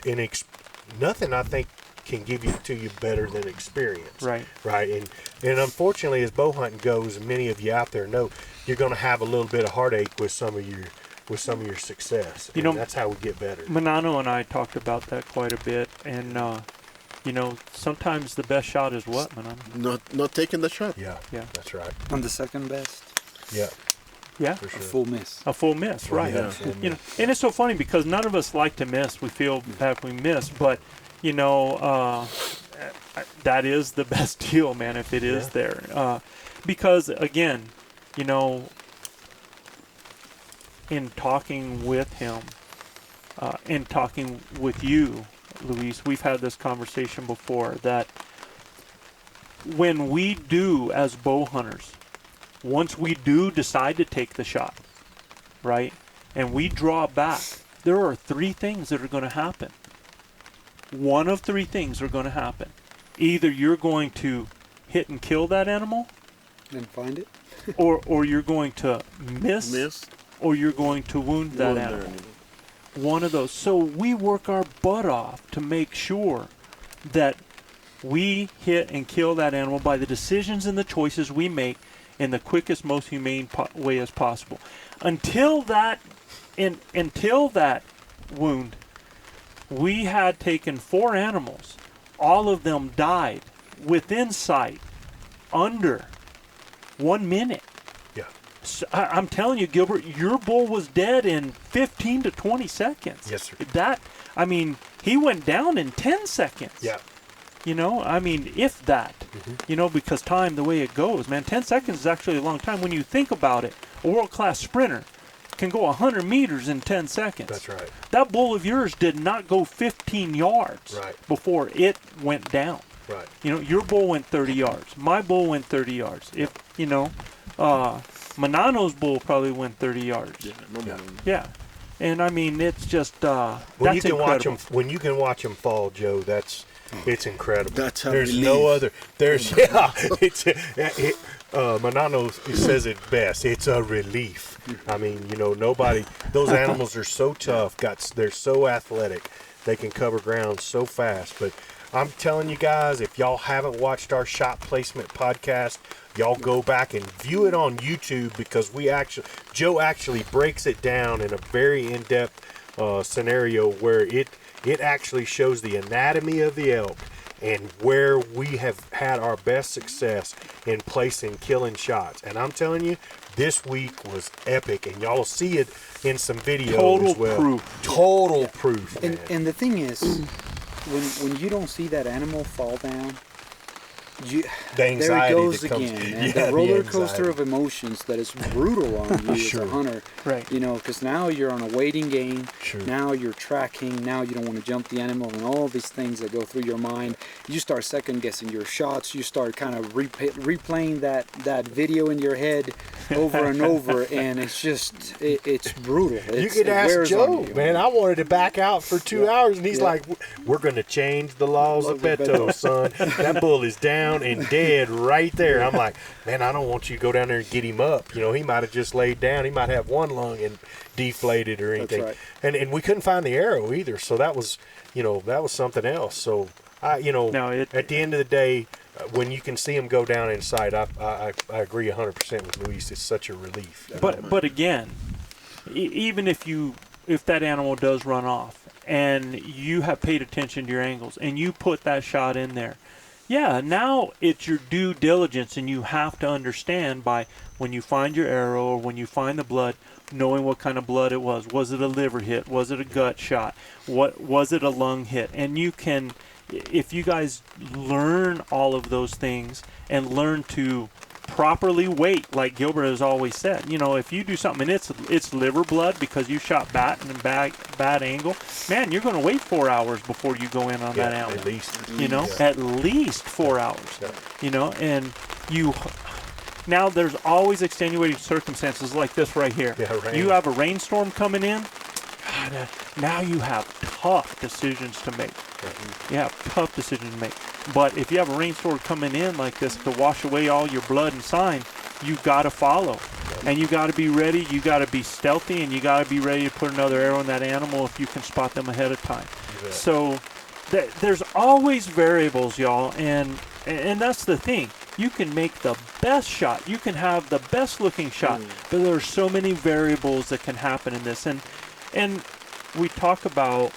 nothing I think can give it to you better than experience. Right. And unfortunately, as bow hunting goes, and many of you out there know, you're going to have a little bit of heartache with some of your success. You know, that's how we get better. Manano and I talked about that quite a bit, and you know, sometimes the best shot is what, Manano? Not taking the shot. Yeah, that's right. On the second best. Yeah. Yeah, for sure. A full miss. A full miss, right? Yeah, you know, and it's so funny because none of us like to miss. We feel bad when we miss, but you know, that is the best deal, man. If it is there, because again, you know, in talking with him, in talking with you, Luis, we've had this conversation before that when we do as bow hunters. Once we do decide to take the shot, right, and we draw back, there are 3 things that are going to happen. One of 3 things are going to happen. Either you're going to hit and kill that animal, and find it, or you're going to miss, or you're going to wound that animal. One of those. So we work our butt off to make sure that we hit and kill that animal by the decisions and the choices we make in the quickest, most humane way as possible. Until that wound, we had taken 4 animals. All of them died within sight, under 1 minute. Yeah. So, I'm telling you, Gilbert, your bull was dead in 15 to 20 seconds. Yes, sir. I mean, he went down in 10 seconds. Yeah. You know, I mean, if that, you know, because time, the way it goes, man, 10 seconds is actually a long time. When you think about it, a world-class sprinter can go 100 meters in 10 seconds. That's right. That bull of yours did not go 15 yards before it went down. Right. You know, your bull went 30 yards. My bull went 30 yards. If, you know, Manano's bull probably went 30 yards. Yeah. And, I mean, it's just, that's incredible. When you can watch them fall, Joe, it's incredible. That's how there's no other. There's Manano says it best. It's a relief. I mean, you know, nobody. Those animals are so tough. They're so athletic. They can cover ground so fast. But I'm telling you guys, if y'all haven't watched our shot placement podcast, y'all go back and view it on YouTube because Joe actually breaks it down in a very in-depth scenario where it actually shows the anatomy of the elk and where we have had our best success in placing killing shots. And I'm telling you, this week was epic, and y'all will see it in some video as well. Total proof. And the thing is, when you don't see that animal fall down, You, The anxiety there it goes that comes, again, man. The roller coaster of emotions that is brutal on you Sure. as a hunter. Right. You know, because now you're on a waiting game. Sure. Now you're tracking. Now you don't want to jump the animal, and all these things that go through your mind. You start second guessing your shots. You start kind of replaying that video in your head over and over, and it's just it's brutal. You could ask Joe, man. I wanted to back out for 2 hours, and he's like, "We're going to change the laws of Beto, son. That bull is down and dead right there." I'm like, "Man, I don't want you to go down there and get him up. You know, he might have just laid down. He might have one lung and deflated or anything." That's right. And we couldn't find the arrow either, so that was, that was something else. So at the end of the day, when you can see him go down in sight, I agree 100% with Luis. It's such a relief. But again, even if that animal does run off and you have paid attention to your angles and you put that shot in there, yeah, now it's your due diligence, and you have to understand by when you find your arrow or when you find the blood, knowing what kind of blood it was. Was it a liver hit? Was it a gut shot? What was it, a lung hit? And you can, if you guys learn all of those things and learn to properly wait, like Gilbert has always said, if you do something and it's liver blood because you shot bad angle, man, you're going to wait 4 hours before you go in on that animal. At least. At least 4 hours. Yeah. And now there's always extenuating circumstances like this right here. Yeah, rain. You have a rainstorm coming in. God, now you have tough decisions to make. Mm-hmm. You have tough decisions to make. But if you have a rainstorm coming in like this to wash away all your blood and sign, you got to follow. And you got to be ready. You got to be stealthy, and you got to be ready to put another arrow in that animal if you can spot them ahead of time. So there's always variables, y'all, and that's the thing. You can make the best shot. You can have the best looking shot, but there are so many variables that can happen in this. And we talk about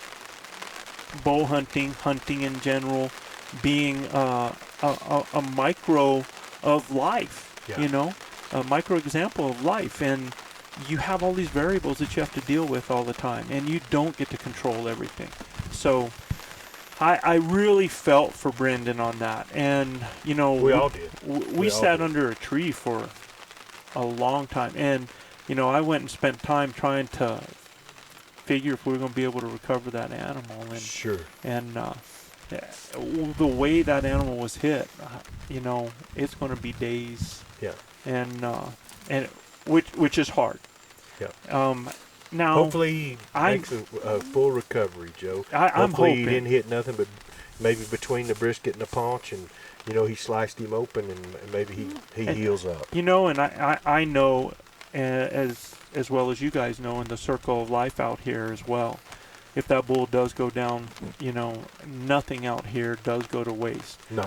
bow hunting in general, being a micro of life, a micro example of life. And you have all these variables that you have to deal with all the time, and you don't get to control everything. So I really felt for Brendan on that. And, we all did. We sat under a tree for a long time. And, I went and spent time trying to figure if we were going to be able to recover that animal. And, sure. And the way that animal was hit, it's going to be days. Yeah. And which is hard. Yeah. Now, hopefully he makes a full recovery, Joe. I'm hopefully hoping. He didn't hit nothing but maybe between the brisket and the paunch, and he sliced him open, and maybe he heals up. And I know, as well as you guys know, in the circle of life out here as well, if that bull does go down, nothing out here does go to waste. No.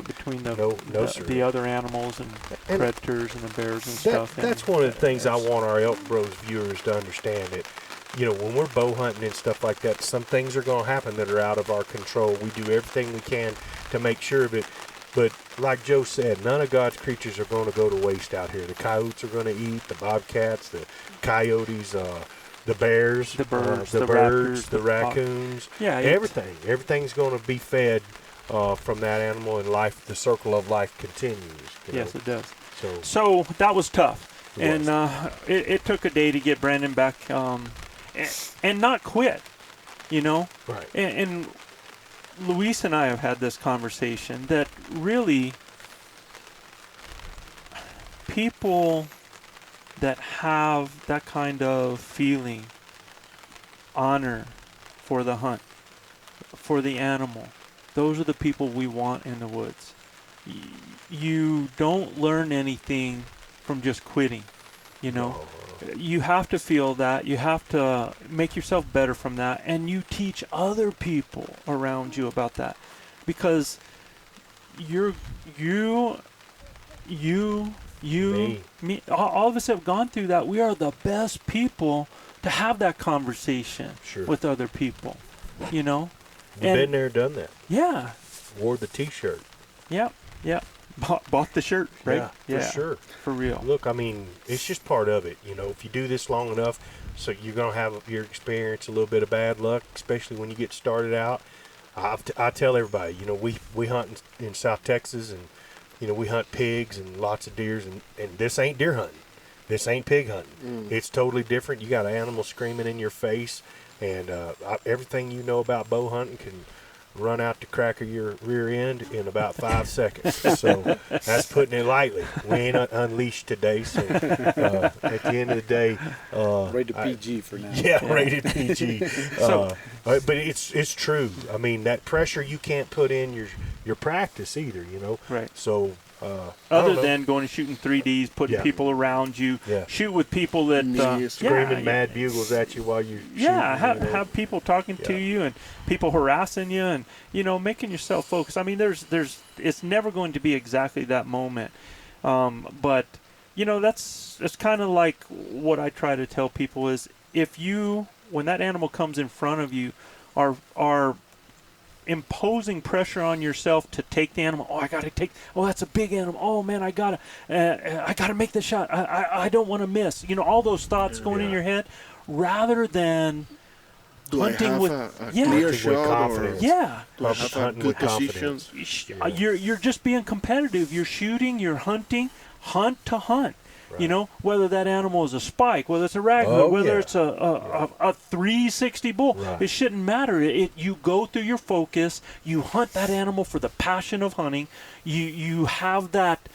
Between the other animals and predators and the bears and stuff. That's one of the things I want our Elk Bros viewers to understand, that, when we're bow hunting and stuff like that, some things are going to happen that are out of our control. We do everything we can to make sure of it. But like Joe said, none of God's creatures are going to go to waste out here. The coyotes are going to eat, the bobcats, the coyotes, the bears, the birds, the raptors, the raccoons, yeah, everything. Everything's going to be fed from that animal, and life. The circle of life continues. Yes, it does. So that was tough, it took a day to get Brandon back, and not quit, Right. And Luis and I have had this conversation that really people that have that kind of feeling, honor for the hunt, for the animal, those are the people we want in the woods. You don't learn anything from just quitting, You have to feel that. You have to make yourself better from that, and you teach other people around you about that, because me, all of us have gone through that. We are the best people to have that conversation with other people, You've been there, done that. Yeah. Wore the T-shirt. Yep. Bought the shirt, right? Yeah, for sure. For real. Look, I mean, it's just part of it. If you do this long enough, so you're going to have your experience, a little bit of bad luck, especially when you get started out. I tell everybody, you know, we hunt in South Texas, and you know, we hunt pigs and lots of deers, and this ain't deer hunting. This ain't pig hunting. It's totally different. You got an animal screaming in your face, and everything you know about bow hunting can run out the crack of your rear end in about 5 seconds. So that's putting it lightly. We ain't unleashed today. So at the end of the day, rated PG for now. Yeah, rated PG. But it's true. I mean, that pressure you can't put in your practice either. You know. Right. So. Other than going and shooting 3Ds, putting people around you, shoot with people that screaming mad bugles at you while you have people talking to you and people harassing you, and you know, making yourself focus. I mean, there's it's never going to be exactly that moment, but you know, that's kind of like what I try to tell people is, if you, when that animal comes in front of you, are imposing pressure on yourself to take the animal. Oh, I gotta take. Oh, that's a big animal. Oh man, I gotta make the shot. I don't want to miss. You know, all those thoughts going in your head, rather than hunting with clear shot confidence. Hunting with position. You're just being competitive. You're shooting. You're hunting. Hunt to hunt. Right. You know, whether that animal is a spike, whether it's a ragweed, whether it's a 360 bull, it shouldn't matter. You go through your focus. You hunt that animal for the passion of hunting. You have that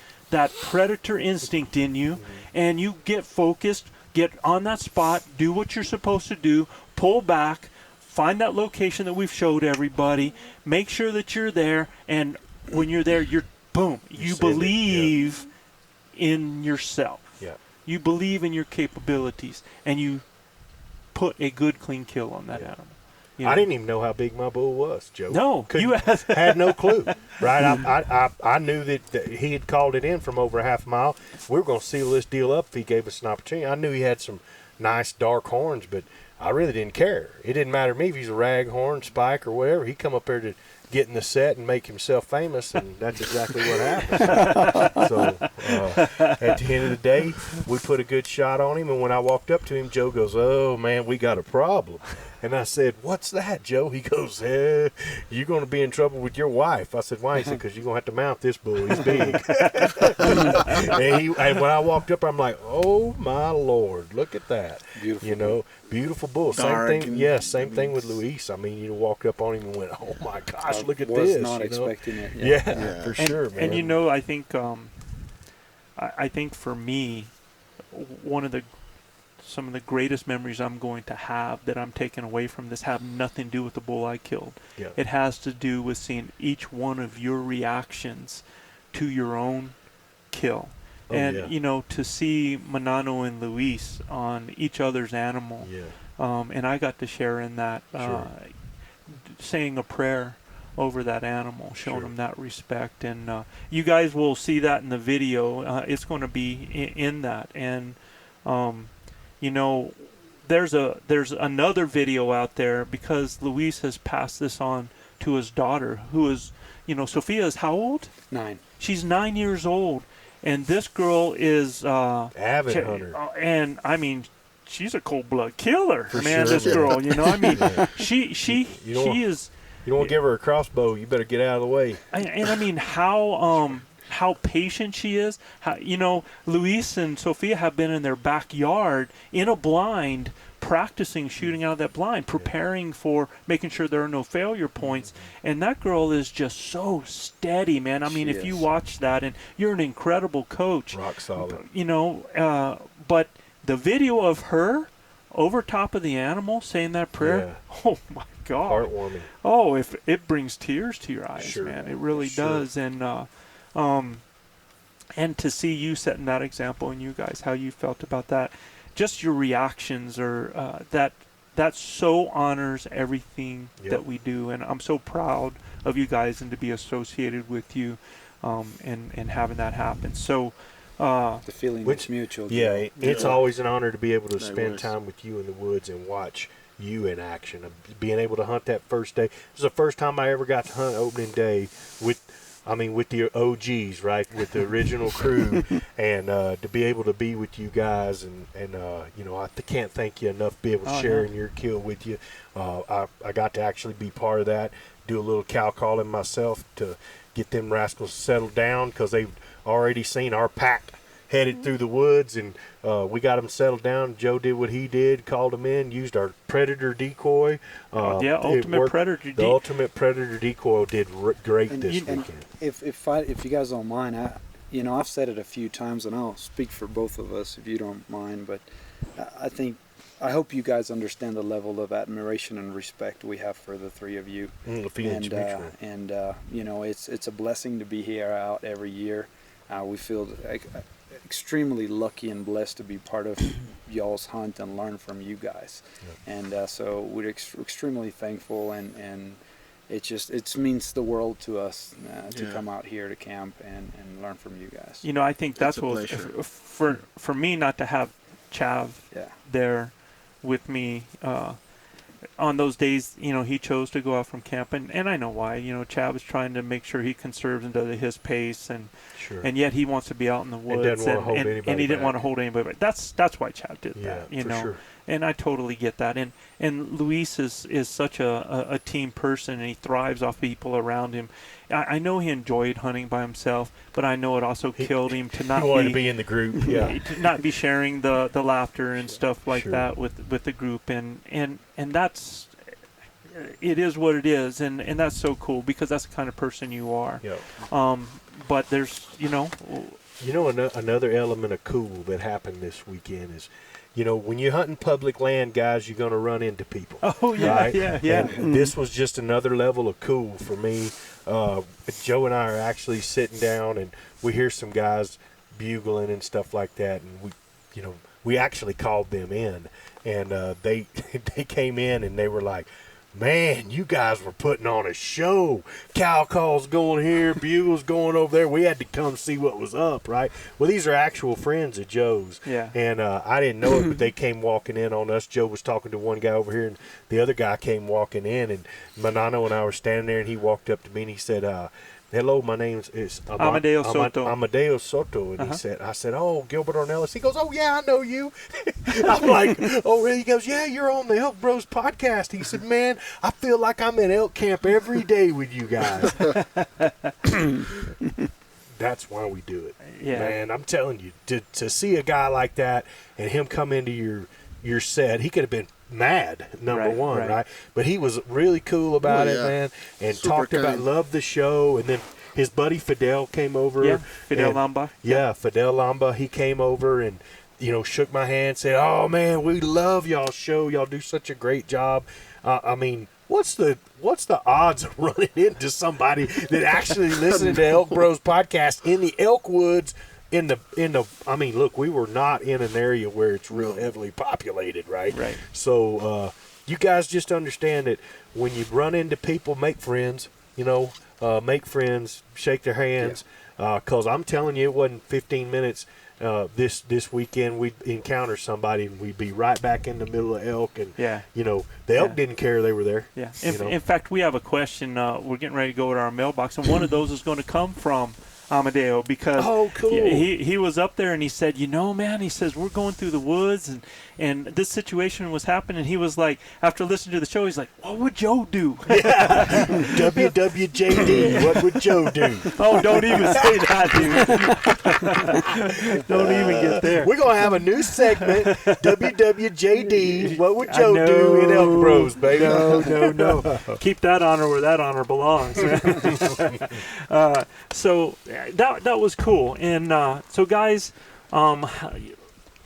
predator instinct in you, and you get focused, get on that spot, do what you're supposed to do, pull back, find that location that we've showed everybody, make sure that you're there, and when you're there, you believe in yourself. You believe in your capabilities, and you put a good, clean kill on that animal. You know? I didn't even know how big my bull was, Joe. No, you had no clue, right? I knew that he had called it in from over a half mile. We were going to seal this deal up if he gave us an opportunity. I knew he had some nice dark horns, but I really didn't care. It didn't matter to me if he's a raghorn, spike, or whatever. He come up there to get in the set and make himself famous, and that's exactly what happened. So at the end of the day, we put a good shot on him, and when I walked up to him, Joe goes, "Oh man, we got a problem." And I said, "What's that, Joe?" He goes, "You're going to be in trouble with your wife." I said, "Why?" He said, "Because you're going to have to mount this bull. He's big." and when I walked up, I'm like, "Oh my Lord, look at that!" Beautiful, you know, beautiful bull. Same thing. Same thing with Luis. I mean, you walked up on him and went, "Oh my gosh, look at this!" Was not expecting it. Yeah, for sure, man. And you know, I think for me, some of the greatest memories I'm going to have that I'm taking away from this have nothing to do with the bull I killed. Yeah. It has to do with seeing each one of your reactions to your own kill. You know, to see Manano and Luis on each other's animal. Yeah. And I got to share in that, saying a prayer over that animal, showing them that respect. And you guys will see that in the video. It's going to be in that. And you know, there's another video out there, because Luis has passed this on to his daughter, who is, you know, Sophia is how old? 9. She's 9 years old, and this girl is avid hunter. And I mean, she's a cold-blood killer, For man. sure, this girl, you know, I mean, she is. You don't want to give her a crossbow. You better get out of the way. And I mean, how patient she is. How, you know, Luis and Sophia have been in their backyard in a blind, practicing shooting out of that blind, preparing for making sure there are no failure points. And that girl is just so steady, man. I mean, if you watch that, and you're an incredible coach. Rock solid. You know, but the video of her over top of the animal saying that prayer, oh my God. Heartwarming. Oh, if it brings tears to your eyes, Sure. man. It really does. And to see you setting that example, and you guys, how you felt about that, just your reactions are that so honors everything that we do. And I'm so proud of you guys and to be associated with you, and having that happen. So the feeling is mutual. Yeah, it's always an honor to be able to spend time with you in the woods and watch you in action. Being able to hunt that first day. It was the first time I ever got to hunt opening day with I mean, with the OGs, right, with the original crew, and to be able to be with you guys, and you know, I can't thank you enough to be able to share in your kill with you. I got to actually be part of that, do a little cow calling myself to get them rascals settled down, because they've already seen our pack headed through the woods, and we got them settled down. Joe did what he did, called them in, used our predator decoy. Ultimate predator. The ultimate predator decoy did great this weekend. If you guys don't mind, I've said it a few times, and I'll speak for both of us if you don't mind. But I hope you guys understand the level of admiration and respect we have for the three of you. The feeling's mutual. You know, it's a blessing to be here out every year. We feel extremely lucky and blessed to be part of y'all's hunt and learn from you guys. Yep. And so we're extremely thankful, and it means the world to us to come out here to camp and learn from you guys. You know, I think that's what for me, not to have Chav there with me on those days. You know, he chose to go out from camp, and I know why. You know, Chav is trying to make sure he conserves and does his pace, and yet he wants to be out in the woods, and he didn't want to hold anybody back. That's why Chav did that. You know, sure. And I totally get that. And Luis is such a team person, and he thrives off people around him. I know he enjoyed hunting by himself, but I know it also killed him to not be in the group, to not be sharing the laughter and stuff like that with the group, and that's, it is what it is, and that's so cool, because that's the kind of person you are. But there's another element of cool that happened this weekend is, you know, when you're hunting public land, guys, you're going to run into people. Oh, yeah, right? yeah. And this was just another level of cool for me. Joe and I are actually sitting down, and we hear some guys bugling and stuff like that, and we actually called them in, and they came in, and they were like, man, you guys were putting on a show. Cow calls going here, bugles going over there. We had to come see what was up, right? Well, these are actual friends of Joe's. Yeah. And I didn't know it, but they came walking in on us. Joe was talking to one guy over here, and the other guy came walking in, and Manano and I were standing there, and he walked up to me, and he said, hello, my name is Amadeo Soto. Amadeo Soto. And I said, oh, Gilbert Ornelas. He goes, oh, yeah, I know you. I'm like, oh, really? He goes, yeah, you're on the ElkBros podcast. He said, man, I feel like I'm in Elk Camp every day with you guys. That's why we do it. Yeah. Man, I'm telling you, to see a guy like that and him come into your set, he could have been mad, number one, right? But he was really cool about it, man, and loved the show. And then his buddy Fidel came over. Fidel Lamba. Fidel Lamba. He came over and, shook my hand, said, oh, man, we love y'all's show. Y'all do such a great job. I mean, what's the odds of running into somebody that actually listened to ElkBros podcast in the elk woods? I mean, look, we were not in an area where it's real heavily populated, right? Right. So you guys just understand that when you run into people, make friends, make friends, shake their hands. Because I'm telling you, it wasn't 15 minutes this weekend we'd encounter somebody and we'd be right back in the middle of elk. And, the elk didn't care they were there. Yeah. In fact, we have a question. We're getting ready to go to our mailbox, and one of those is going to come from Amadeo, because he was up there and he said, man, he says, we're going through the woods and this situation was happening. He was like, after listening to the show, he's like, what would Joe do? Yeah. WWJD, what would Joe do? Oh, don't even say that, dude. Don't even get there. We're going to have a new segment, WWJD, what would Joe do in ElkBros, baby? No. Keep that honor where that honor belongs. So that was cool. And so, guys,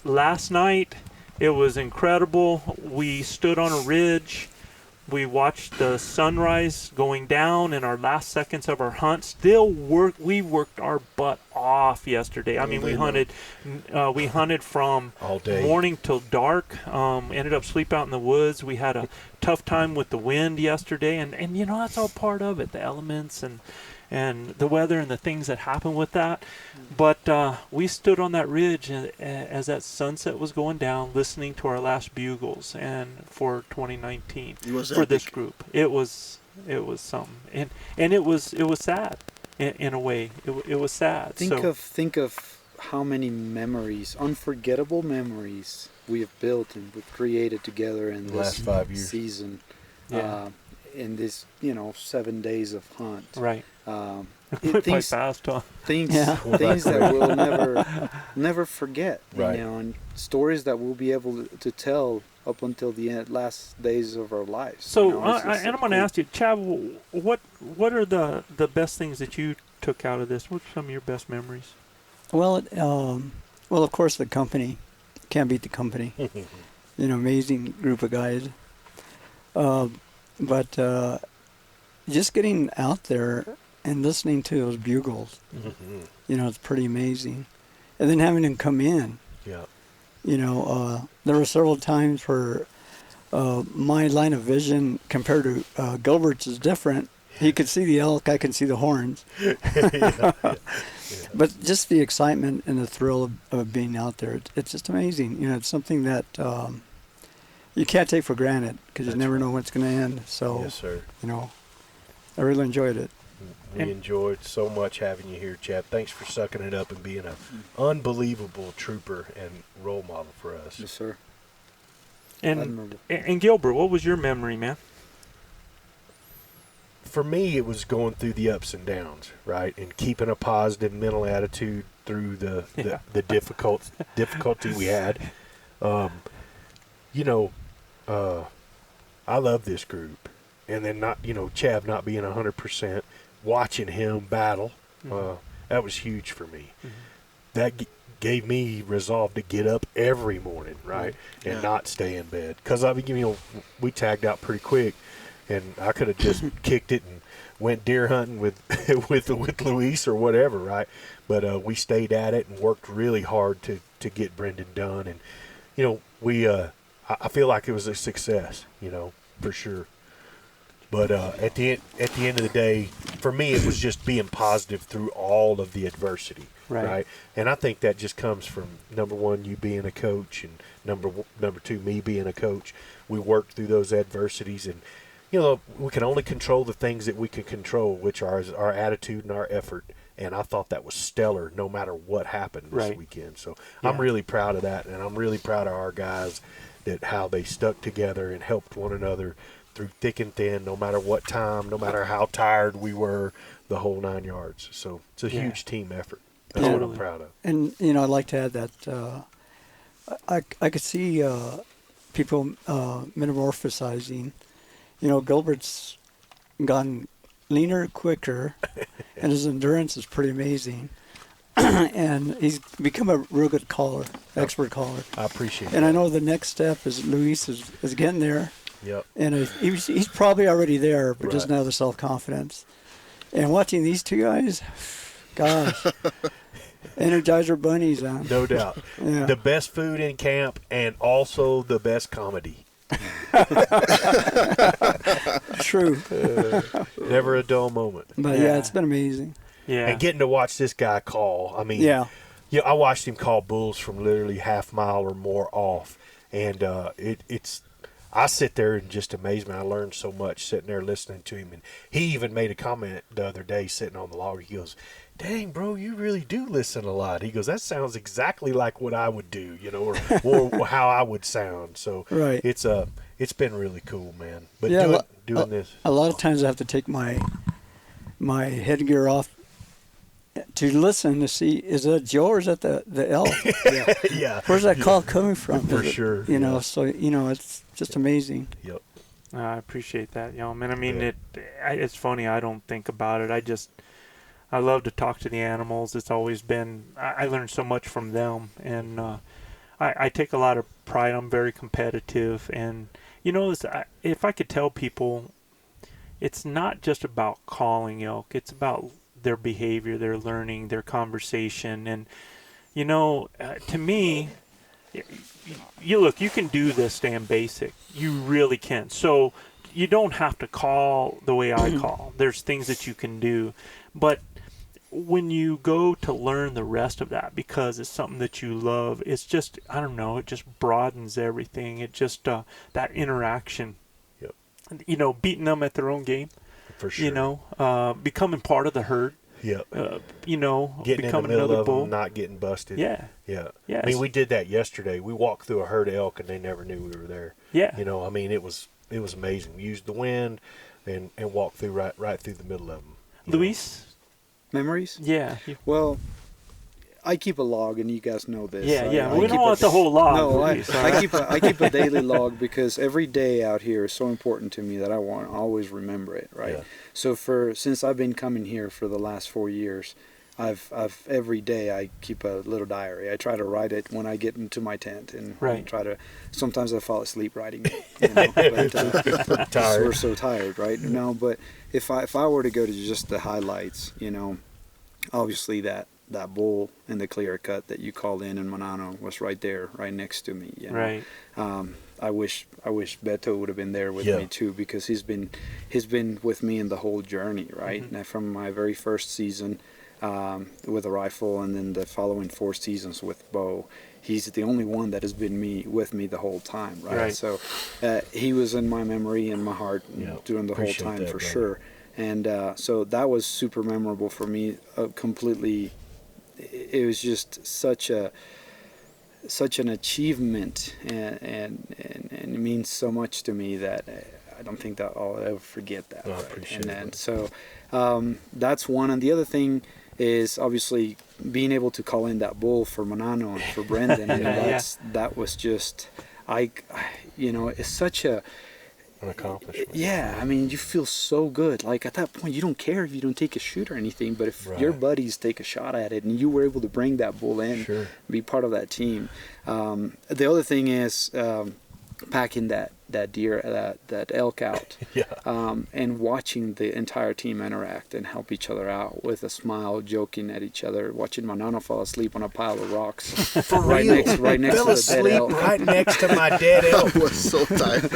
last night it was incredible. We stood on a ridge. We watched the sunrise going down in our last seconds of our hunt. We worked our butt off yesterday. I mean, we hunted from all day, morning till dark. Ended up sleeping out in the woods. We had a tough time with the wind yesterday, and that's all part of it, the elements and the weather and the things that happen with that. But we stood on that ridge as that sunset was going down, listening to our last bugles, and for 2019 for this group, it was something, and it was sad. in a way. It was sad. Think of how many memories, unforgettable memories, we have built and we've created together in the last this 5 years season. Yeah. In this 7 days of hunt. Right. Things that we'll never forget. Right. And stories that we'll be able to tell up until the last days of our lives. So, and I'm going to ask you, Chad, what are the best things that you took out of this? What are some of your best memories? Well, of course, the company. Can't beat the company. Amazing group of guys. But just getting out there and listening to those bugles, it's pretty amazing. And then having them come in. Yeah. There were several times where my line of vision compared to Gilbert's is different. He could see the elk, I can see the horns. But just the excitement and the thrill of being out there, it's just amazing. It's something that you can't take for granted because you never know when it's going to end. So, yes, sir. I really enjoyed it. We enjoyed so much having you here, Chad. Thanks for sucking it up and being an unbelievable trooper and role model for us. Yes, sir. And Gilbert, what was your memory, man? For me, it was going through the ups and downs, right, and keeping a positive mental attitude through the difficulty we had. I love this group, and then Chav not being 100%, watching him battle, that was huge for me. That gave me resolve to get up every morning, right, and not stay in bed, because we tagged out pretty quick. And I could have just kicked it and went deer hunting with Luis or whatever, right? But we stayed at it and worked really hard to get Brendan done. And I feel like it was a success, for sure. But at the end of the day, for me, it was just being positive through all of the adversity, right? And I think that just comes from, number one, you being a coach, and number two, me being a coach. We worked through those adversities, and we can only control the things that we can control, which are our attitude and our effort. And I thought that was stellar no matter what happened this weekend. So I'm really proud of that, and I'm really proud of our guys, that how they stuck together and helped one another through thick and thin, no matter what time, no matter how tired we were, the whole 9 yards. So it's a huge team effort. That's what I'm proud of. And, I'd like to add that I could see people metamorphosizing. Gilbert's gotten leaner, quicker, and his endurance is pretty amazing. And he's become a real good caller, expert caller. I appreciate and that. I know the next step is Luis is getting there. Yep. And he's probably already there, but just now the self-confidence. And watching these two guys, gosh, Energizer bunnies, huh? No doubt. Yeah. The best food in camp and also the best comedy. True. Never a dull moment. But it's been amazing. Yeah. And getting to watch this guy call. I mean, I watched him call bulls from literally half mile or more off, and I sit there in just amazement. I learned so much sitting there listening to him, and he even made a comment the other day sitting on the log. He goes, "Dang, bro, you really do listen a lot." He goes, "That sounds exactly like what I would do, or how I would sound." So it's been really cool, man. But doing this, a lot of times I have to take my headgear off to listen to see, is that Joe or is that the elk? Yeah. Where's that call coming from? For sure. So it's just amazing. Yep. I appreciate that, man. I mean, it's funny. I don't think about it. I love to talk to the animals. It's always been, I learned so much from them, and I take a lot of pride. I'm very competitive, and if I could tell people, it's not just about calling elk. It's about their behavior, their learning, their conversation, and to me, you can do this damn basic. You really can. So you don't have to call the way I call. There's things that you can do, but when you go to learn the rest of that, because it's something that you love, it's just, I don't know, it just broadens everything. It just that interaction. Yep. Beating them at their own game. For sure. Becoming part of the herd. Yeah. You know, Getting in the becoming middle another of bull. them, not getting busted. Yeah. Yeah. Yes. I mean, we did that yesterday. We walked through a herd of elk, and they never knew we were there. Yeah. You know, I mean, it was amazing. We used the wind and walked through right through the middle of them. Luis? Memories? Yeah. Well, I keep a log, and you guys know this. Yeah. I We keep don't want the whole log. No, Luis, I keep a daily log because every day out here is so important to me that I want to always remember it, right? Yeah. So since I've been coming here for the last 4 years, I've every day I keep a little diary. I try to write it when I get into my tent, and try to. Sometimes I fall asleep writing it. You know, but, Tired. we're so tired, right? No, but if I were to go to just the highlights, you know, obviously that bull in the clear cut that you called in Manano was right there, right next to me. You know? Right. I wish Beto would have been there with me too, because he's been with me in the whole journey, right? Mm-hmm. And from my very first season with a rifle, and then the following 4 seasons with bow, he's the only one that has been with me the whole time, right? So he was in my memory and my heart during the whole time, for sure. And so that was super memorable for me. Completely, it was just such an achievement, and it means so much to me that I don't think that I'll ever forget that. I appreciate and then, it. so that's one. And the other thing is obviously being able to call in that bull for Manano and for Brendan. And that was just, it's such an accomplishment. Yeah, I mean, you feel so good. Like at that point, you don't care if you don't take a shoot or anything, but if your buddies take a shot at it and you were able to bring that bull in, be part of that team. The other thing is packing that deer, that elk out, and watching the entire team interact and help each other out with a smile, joking at each other, watching Manano fall asleep on a pile of rocks. For right real. next Fell to the asleep dead elk. right next to my dead elk. I was so tired.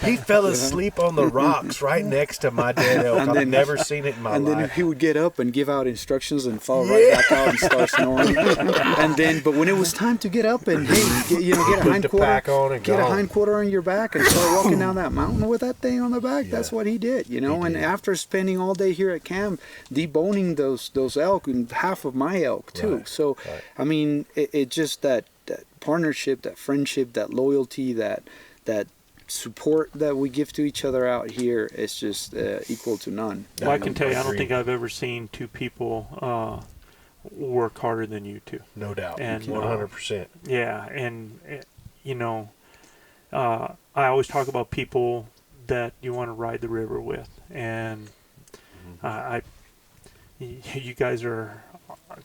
He fell asleep on the rocks right next to my dead elk. I've never seen it in my life. And then he would get up and give out instructions and fall right back out and start snoring. But when it was time to get up and get a hindquarter on your back and start walking down that mountain with that thing on the back, that's what he did, And after spending all day here at camp deboning those elk, and half of my elk too. So I mean, it just that partnership, that friendship, that loyalty, that support that we give to each other out here is just equal to none. Well, I can tell you, I don't think I've ever seen two people work harder than you two. No doubt. And 100%. Yeah, and I always talk about people that you want to ride the river with, and you guys are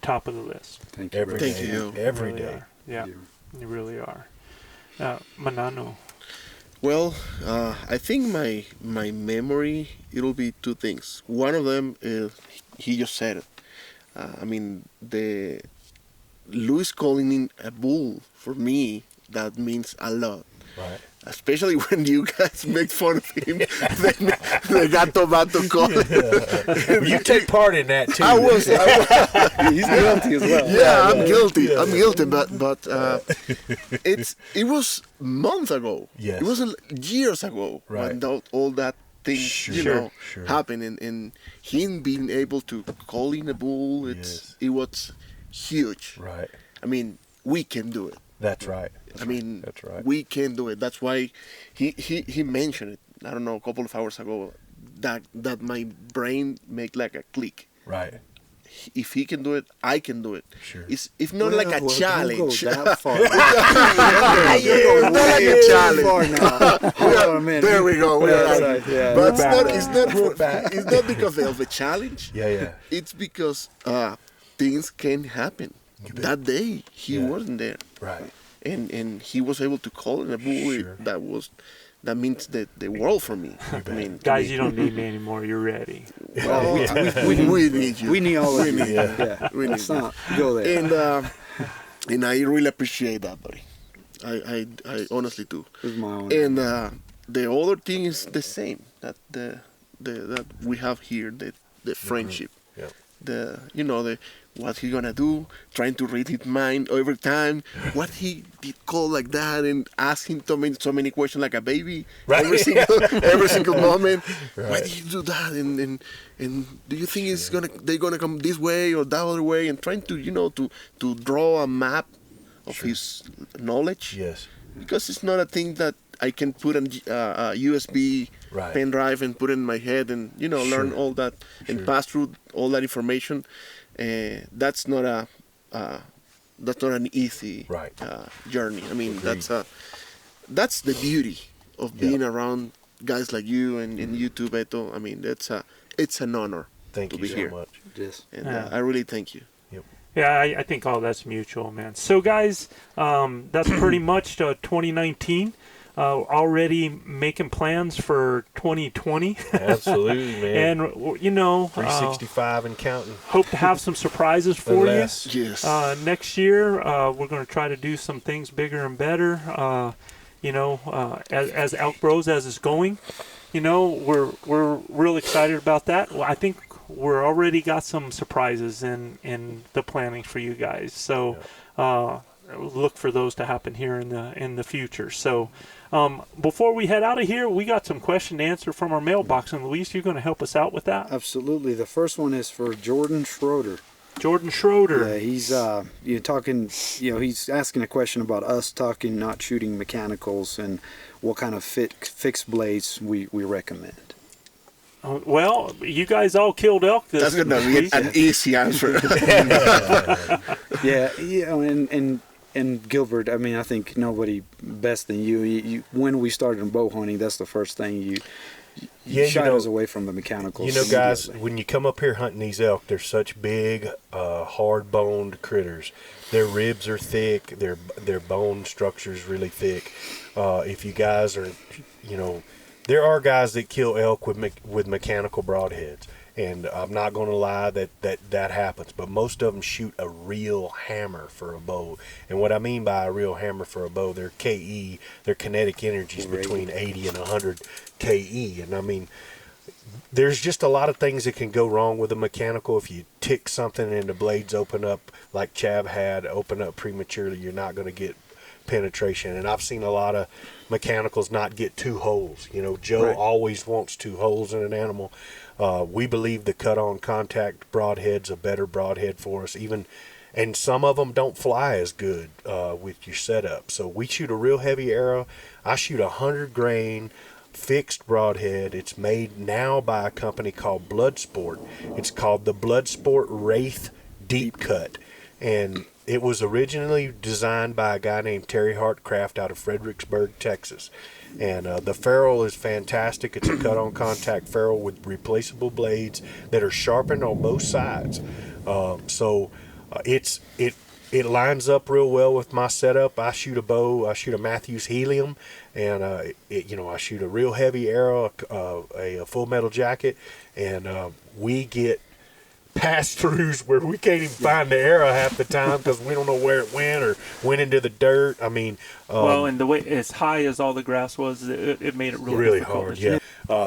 top of the list. Thank you. Thank you. Every really day. Are. Yeah, you really are. Manano. Well, I think my memory, it'll be 2 things. One of them is, he just said it. I mean, the Luis calling in a bull, for me, that means a lot. Right. Especially when you guys make fun of him, the Gato Vato call. You take part in that too. I was He's guilty as well. Yeah, I'm guilty. I'm guilty, but it was months ago. Yes. It wasn't years ago when all that thing happened, and him being able to call in a bull, it was huge. Right. I mean, we can do it. That's right. That's right. We can do it. That's why he mentioned it. I don't know, a couple of hours ago, that my brain make like a click. Right. If he can do it, I can do it. Sure. It's not like a challenge. Don't go that far. It's not like a challenge. Now. Hold on a minute. There we go. But it's not because of a challenge. Yeah. It's because things can happen. That day he wasn't there. Right. And he was able to call in a bull. That means the world for me. I mean, guys, you don't need me anymore. You're ready. Well, we need you. We need all of you. We need Let's not go there. And I really appreciate that, buddy. I honestly do. It's my honor. And the other thing is the same, that that we have here, the friendship. Yeah. the what he gonna do, trying to read his mind every time, what he did call like that, and ask him so many questions like a baby, right. every single moment. Right. Why did you do that? And do you think they're gonna come this way or that other way? And trying to to draw a map of his knowledge. Yes. Because it's not a thing that I can put a USB pen drive and put it in my head and learn all that and pass through all that information. That's not an easy journey. I mean, Agreed. that's the beauty of being around guys like you and you too, Beto. I mean, it's an honor to be you so here. much. Yes. And I really thank you. Yeah, I think all that's mutual, man. So, guys, that's pretty much 2019. Already making plans for 2020. Absolutely, man. And, 365 and counting. Hope to have some surprises for you. Yes. Next year, we're going to try to do some things bigger and better. As Elk Bros, as it's going, we're real excited about that. Well, I think we're already got some surprises in the planning for you guys. So look for those to happen here in the future. So before we head out of here, we got some question and answer from our mailbox. And Luis, you're going to help us out with that? Absolutely. The first one is for Jordan Schroeder. Jordan Schroeder. Yeah, he's he's asking a question about us not shooting mechanicals and what kind of fixed blades we recommend. Well, you guys all killed elk. That's going to be an easy answer. And Gilbert, I mean, I think nobody best than you. When we started bow hunting, that's the first thing you shied us away from the mechanicals. Guys, when you come up here hunting these elk, they're such big, hard-boned critters. Their ribs are thick. Their bone structure's really thick. If you guys are, there are guys that kill elk with mechanical broadheads, and I'm not going to lie that happens. But most of them shoot a real hammer for a bow, and what I mean by a real hammer for a bow, their KE, their kinetic energy is between 80 and 100 KE, and I mean, there's just a lot of things that can go wrong with a mechanical. If you tick something and the blades open up, like Chav had, open up prematurely, you're not going to get penetration. And I've seen a lot of mechanicals not get 2 holes. Joe always wants 2 holes in an animal. We believe the cut-on contact broadhead's a better broadhead for us, and some of them don't fly as good with your setup. So we shoot a real heavy arrow. I shoot 100 grain fixed broadhead. It's made now by a company called Bloodsport. It's called the Bloodsport Wraith Deep Cut, and it was originally designed by a guy named Terry Hartcraft out of Fredericksburg, Texas. And the ferrule is fantastic. It's a cut-on contact ferrule with replaceable blades that are sharpened on both sides. It lines up real well with my setup. I shoot a bow. I shoot a Matthews Helium, and I shoot a real heavy arrow, a full metal jacket, and we get pass-throughs where we can't even find the arrow half the time because we don't know where it went or went into the dirt. I mean, and the way as high as all the grass was, it made it really hard. Yeah.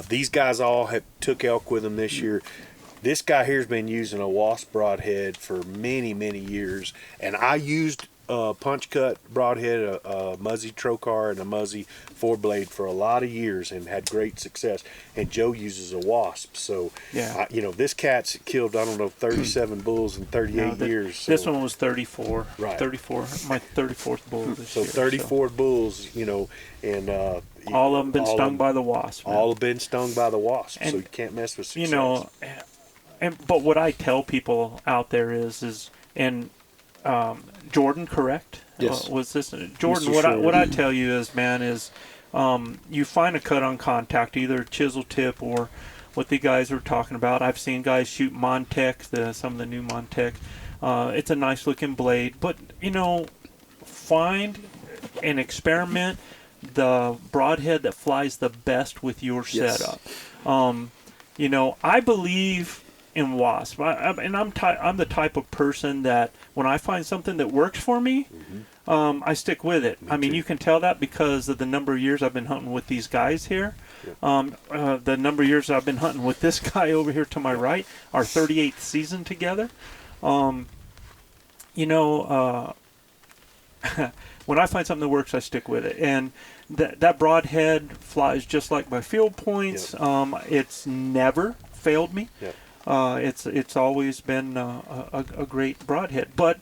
These guys all took elk with them this year. This guy here's been using a wasp broadhead for many, many years, and I used punch cut broadhead, a Muzzy Trocar and a Muzzy 4-blade for a lot of years and had great success. And Joe uses a wasp, so this cat's killed 37 bulls in 38 years. So. This one was 34. Right. 34. My 34th bull this year. So 34 bulls, and all of them been stung by the wasp. Man. All have been stung by the wasp, so you can't mess with success. But what I tell people out there is Jordan, correct? Yes. Was this Jordan? What I tell you is, man, you find a cut on contact, either chisel tip or what the guys are talking about. I've seen guys shoot Montec, some of the new Montec. It's a nice looking blade, but find and experiment the broadhead that flies the best with your setup. I believe in wasp, and I'm the type of person that when I find something that works for me, I stick with it. I mean, you can tell that because of the number of years I've been hunting with these guys here. The number of years I've been hunting with this guy over here to my right, our 38th season together. You know, when I find something that works, I stick with it. And that broadhead flies just like my field points. It's never failed me. It's always been a great broadhead. But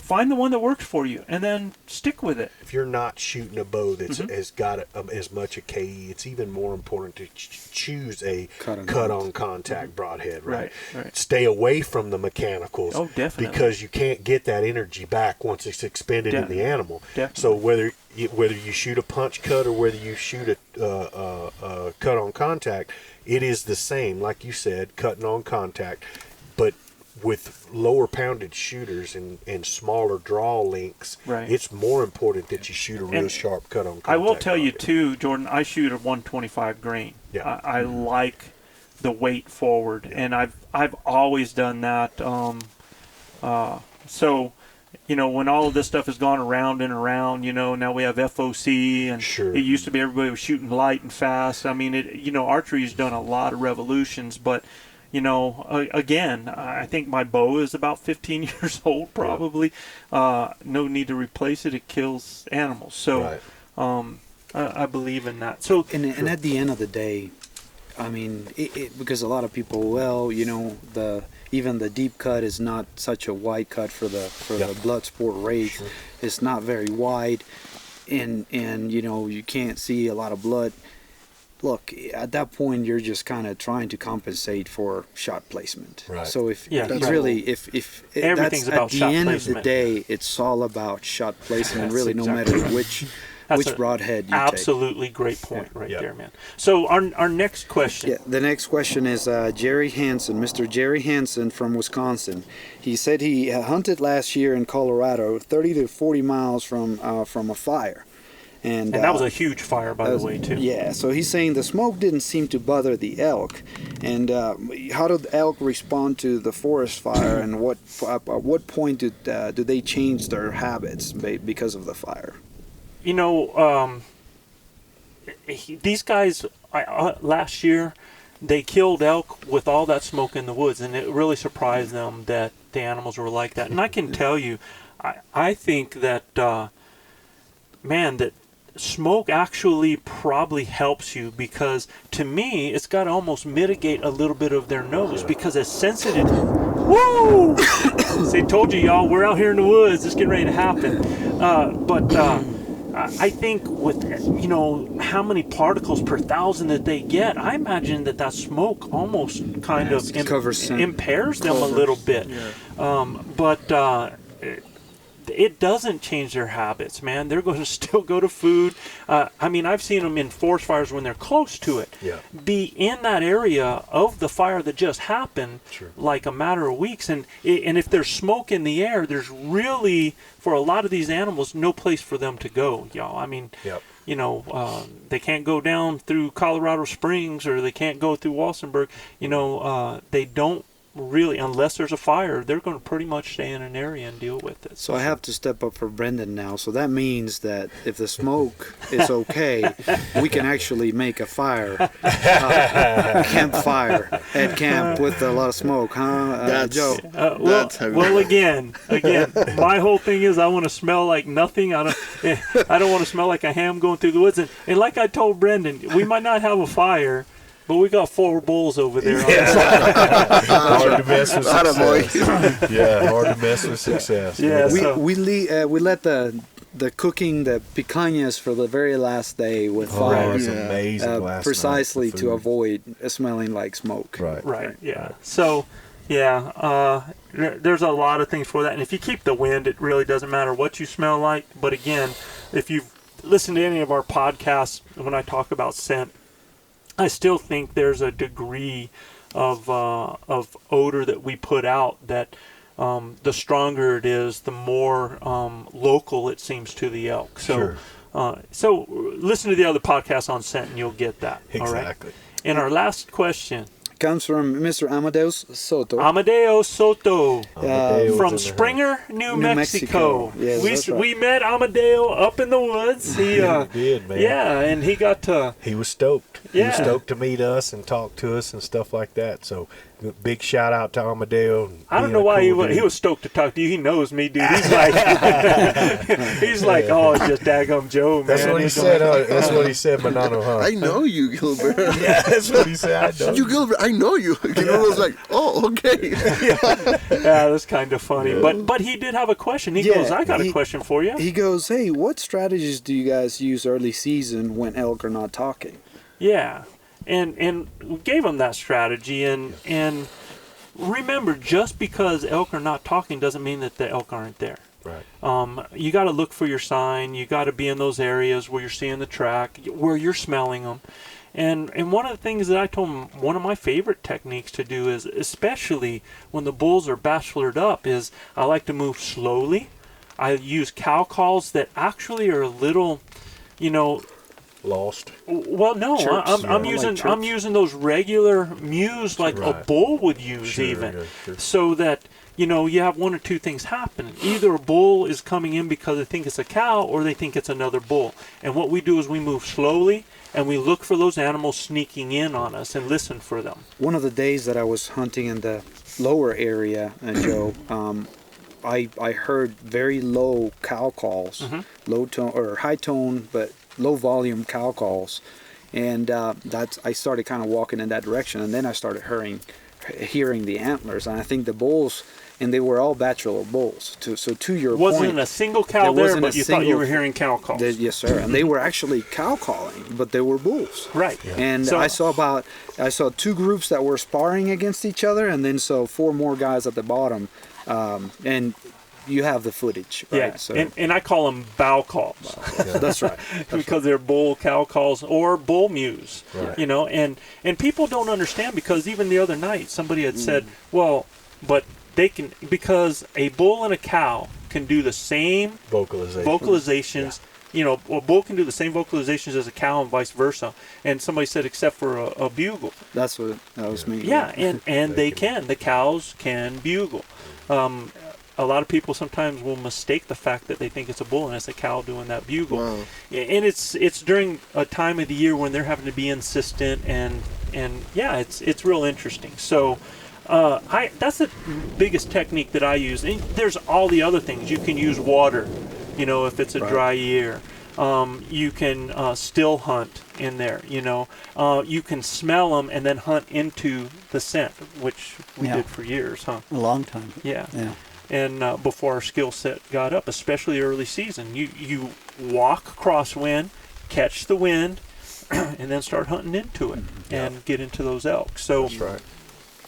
find the one that works for you, and then stick with it. If you're not shooting a bow that's has got as much a KE, it's even more important to choose a cut-on contact broadhead. Right. Stay away from the mechanicals. Oh, definitely. Because you can't get that energy back once it's expended in the animal. Definitely. So whether you shoot a punch cut or whether you shoot a cut-on contact, it is the same. Like you said, cutting on contact, but with lower pounded shooters and smaller draw links, it's more important that you shoot a real sharp cut on contact. I will tell you too, Jordan, I shoot a 125 grain. I like the weight forward, and I've always done that. So, you know, when all of this stuff has gone around and around, you know, now we have FOC, and it used to be everybody was shooting light and fast. I mean, archery's done a lot of revolutions, but you know, again, I think my bow is about 15 years old, probably. No need to replace it. It kills animals. So I believe in that. So and at the end of the day, I mean, because a lot of people, well, you know, even the deep cut is not such a wide cut for the blood sport race. It's not very wide, and you know, you can't see a lot of blood. Look, at that point, you're just kind of trying to compensate for shot placement. So if if everything's about shot placement. At the end of the day, it's all about shot placement. Really, no matter which broadhead you take. Absolutely great point there, man. So our next question. Yeah, the next question is Jerry Hansen, Mr. Jerry Hansen from Wisconsin. He said he hunted last year in Colorado, 30 to 40 miles from a fire. And that was a huge fire, by the way, too. Yeah, so he's saying the smoke didn't seem to bother the elk. And how did the elk respond to the forest fire, and at what point do they change their habits because of the fire? You know, these guys, last year, they killed elk with all that smoke in the woods, and it really surprised them that the animals were like that. And I can tell you, I think that, man, that smoke actually probably helps you, because to me it's got to almost mitigate a little bit of their nose, because it's sensitive. Woo! See, told you, y'all, we're out here in the woods. It's getting ready to happen. But I think with, you know, how many particles per thousand that they get, I imagine that smoke almost kind of impairs them a little bit. But it doesn't change their habits, man. They're going to still go to food. I mean, I've seen them in forest fires when they're close to it. Be in that area of the fire that just happened, like a matter of weeks. And if there's smoke in the air, there's really, for a lot of these animals, no place for them to go, y'all. I mean, you know, they can't go down through Colorado Springs, or they can't go through Walsenburg. You know, they don't really, unless there's a fire, they're going to pretty much stay in an area and deal with it. So I have to step up for Brendan now. So that means that if the smoke is okay, we can actually make a fire, campfire at camp with a lot of smoke, huh, Joe? Well, again, my whole thing is I want to smell like nothing. I don't want to smell like a ham going through the woods. And like I told Brendan, we might not have a fire, but we got 4 bulls over there. Hard to mess with success. Hard to mess with success. We let the cooking the picanhas for the very last day with fire. It was amazing last precisely night, to avoid smelling like smoke. Right. So, there's a lot of things for that. And if you keep the wind, it really doesn't matter what you smell like. But again, if you've listened to any of our podcasts, when I talk about scent, I still think there's a degree of odor that we put out that the stronger it is, the more local it seems to the elk. So, so listen to the other podcasts on scent, and you'll get that. Exactly. All right? And our last question. comes from Mr. Amadeus Soto. Amadeo Soto Amadeo from was in the Springer, New Mexico. Yes, that's right. We met Amadeo up in the woods. He did, man. Yeah, and he got to. He was stoked. He was Yeah. stoked to meet us and talk to us and stuff like that. So, big shout out to Amadeo. I don't know why he was stoked to talk to you. He knows me, dude. He's like, oh, it's just daggum Joe, man. That's what he said. That's what he said, Manano, huh? I know you, Gilbert. Yeah, that's what he said. I know. You, Gilbert, I know you. Gilbert was like, oh, okay. Yeah, that's kind of funny. But he did have a question. He goes, I got a question for you. He goes, hey, what strategies do you guys use early season when elk are not talking? Yeah, and we gave him that strategy, and remember, just because elk are not talking doesn't mean that the elk aren't there. Right. You got to look for your sign. You got to be in those areas where you're seeing the track, where you're smelling them. And one of the things that I told him, one of my favorite techniques to do is, especially when the bulls are bachelored up, is I like to move slowly. I use cow calls that actually are a little, Lost. well, no, Chirps, I'm yeah. using Like I'm chirps. using those regular mews like a Right. bull would use, Sure, even, yeah, sure. so that you have one or two things happen. Either a bull is coming in because they think it's a cow, or they think it's another bull. And what we do is we move slowly and we look for those animals sneaking in on us and listen for them. One of the days that I was hunting in the lower area, Joe, I heard very low cow calls, low tone or high tone, but low volume cow calls, and I started kind of walking in that direction, and then I started hearing the antlers, and I think the bulls, and they were all bachelor bulls. So to your Wasn't point, a single cow there, wasn't but a you thought you single- were hearing cow calls. yes, sir, and they were actually cow calling, but they were bulls. Right. And So- I saw two groups that were sparring against each other, and then saw four more guys at the bottom, and you have the footage, right? Yeah, So and I call them bow calls. that's right. Because they're bull cow calls or bull mews, Right. and people don't understand, because even the other night somebody had said, well, but they can, because a bull and a cow can do the same vocalizations. A bull can do the same vocalizations as a cow and vice versa. And somebody said, except for a bugle. That's what that was me. Yeah, and they can. The cows can bugle. A lot of people sometimes will mistake the fact that they think it's a bull and it's a cow doing that bugle. Wow. And it's during a time of the year when they're having to be insistent, and yeah, it's real interesting. So that's the biggest technique that I use. And there's all the other things. You can use water, if it's a dry year. You can still hunt in there, you can smell them and then hunt into the scent, which we did for years, huh? A long time. Yeah. Yeah. And before our skill set got up, especially early season, you walk crosswind, catch the wind, and then start hunting into it and get into those elk. So That's right.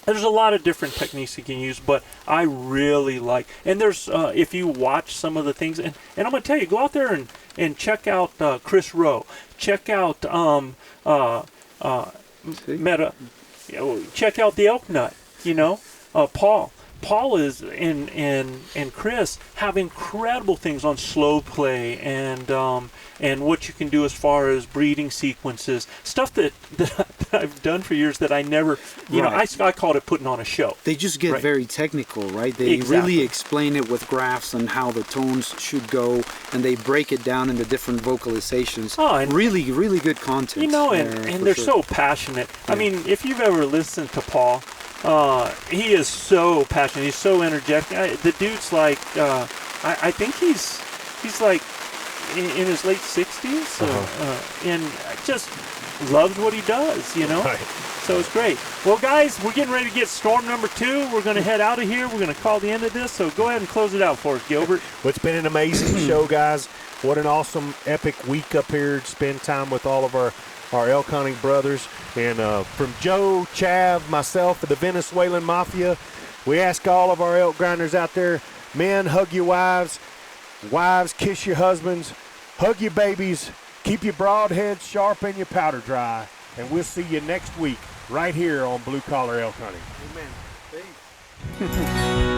there's a lot of different techniques you can use, but I really like, and there's, if you watch some of the things, and I'm going to tell you, go out there and check out Chris Rowe. Check out check out the Elk Nut, Paul. Paul is and Chris have incredible things on slow play and what you can do as far as breeding sequences, stuff that I've done for years that I never, I called it putting on a show. They just get Right. very technical, right? They Exactly. really explain it with graphs and how the tones should go, and they break it down into different vocalizations. Oh, and- really, really good content. And for they're sure. so passionate. I mean, if you've ever listened to Paul, he is so passionate. He's so energetic. The dude's like, I think he's like in his late 60s, and just loves what he does, Right. So it's great. Well, guys, we're getting ready to get storm number 2. We're going to head out of here. We're going to call the end of this. So go ahead and close it out for us, Gilbert. Well, it's been an amazing show, guys. What an awesome, epic week up here to spend time with all of our elk hunting brothers. And from Joe, Chav, myself, and the Venezuelan Mafia, we ask all of our elk grinders out there, men, hug your wives. Wives, kiss your husbands. Hug your babies. Keep your broadheads sharp and your powder dry. And we'll see you next week right here on Blue Collar Elk Hunting. Amen. Thanks.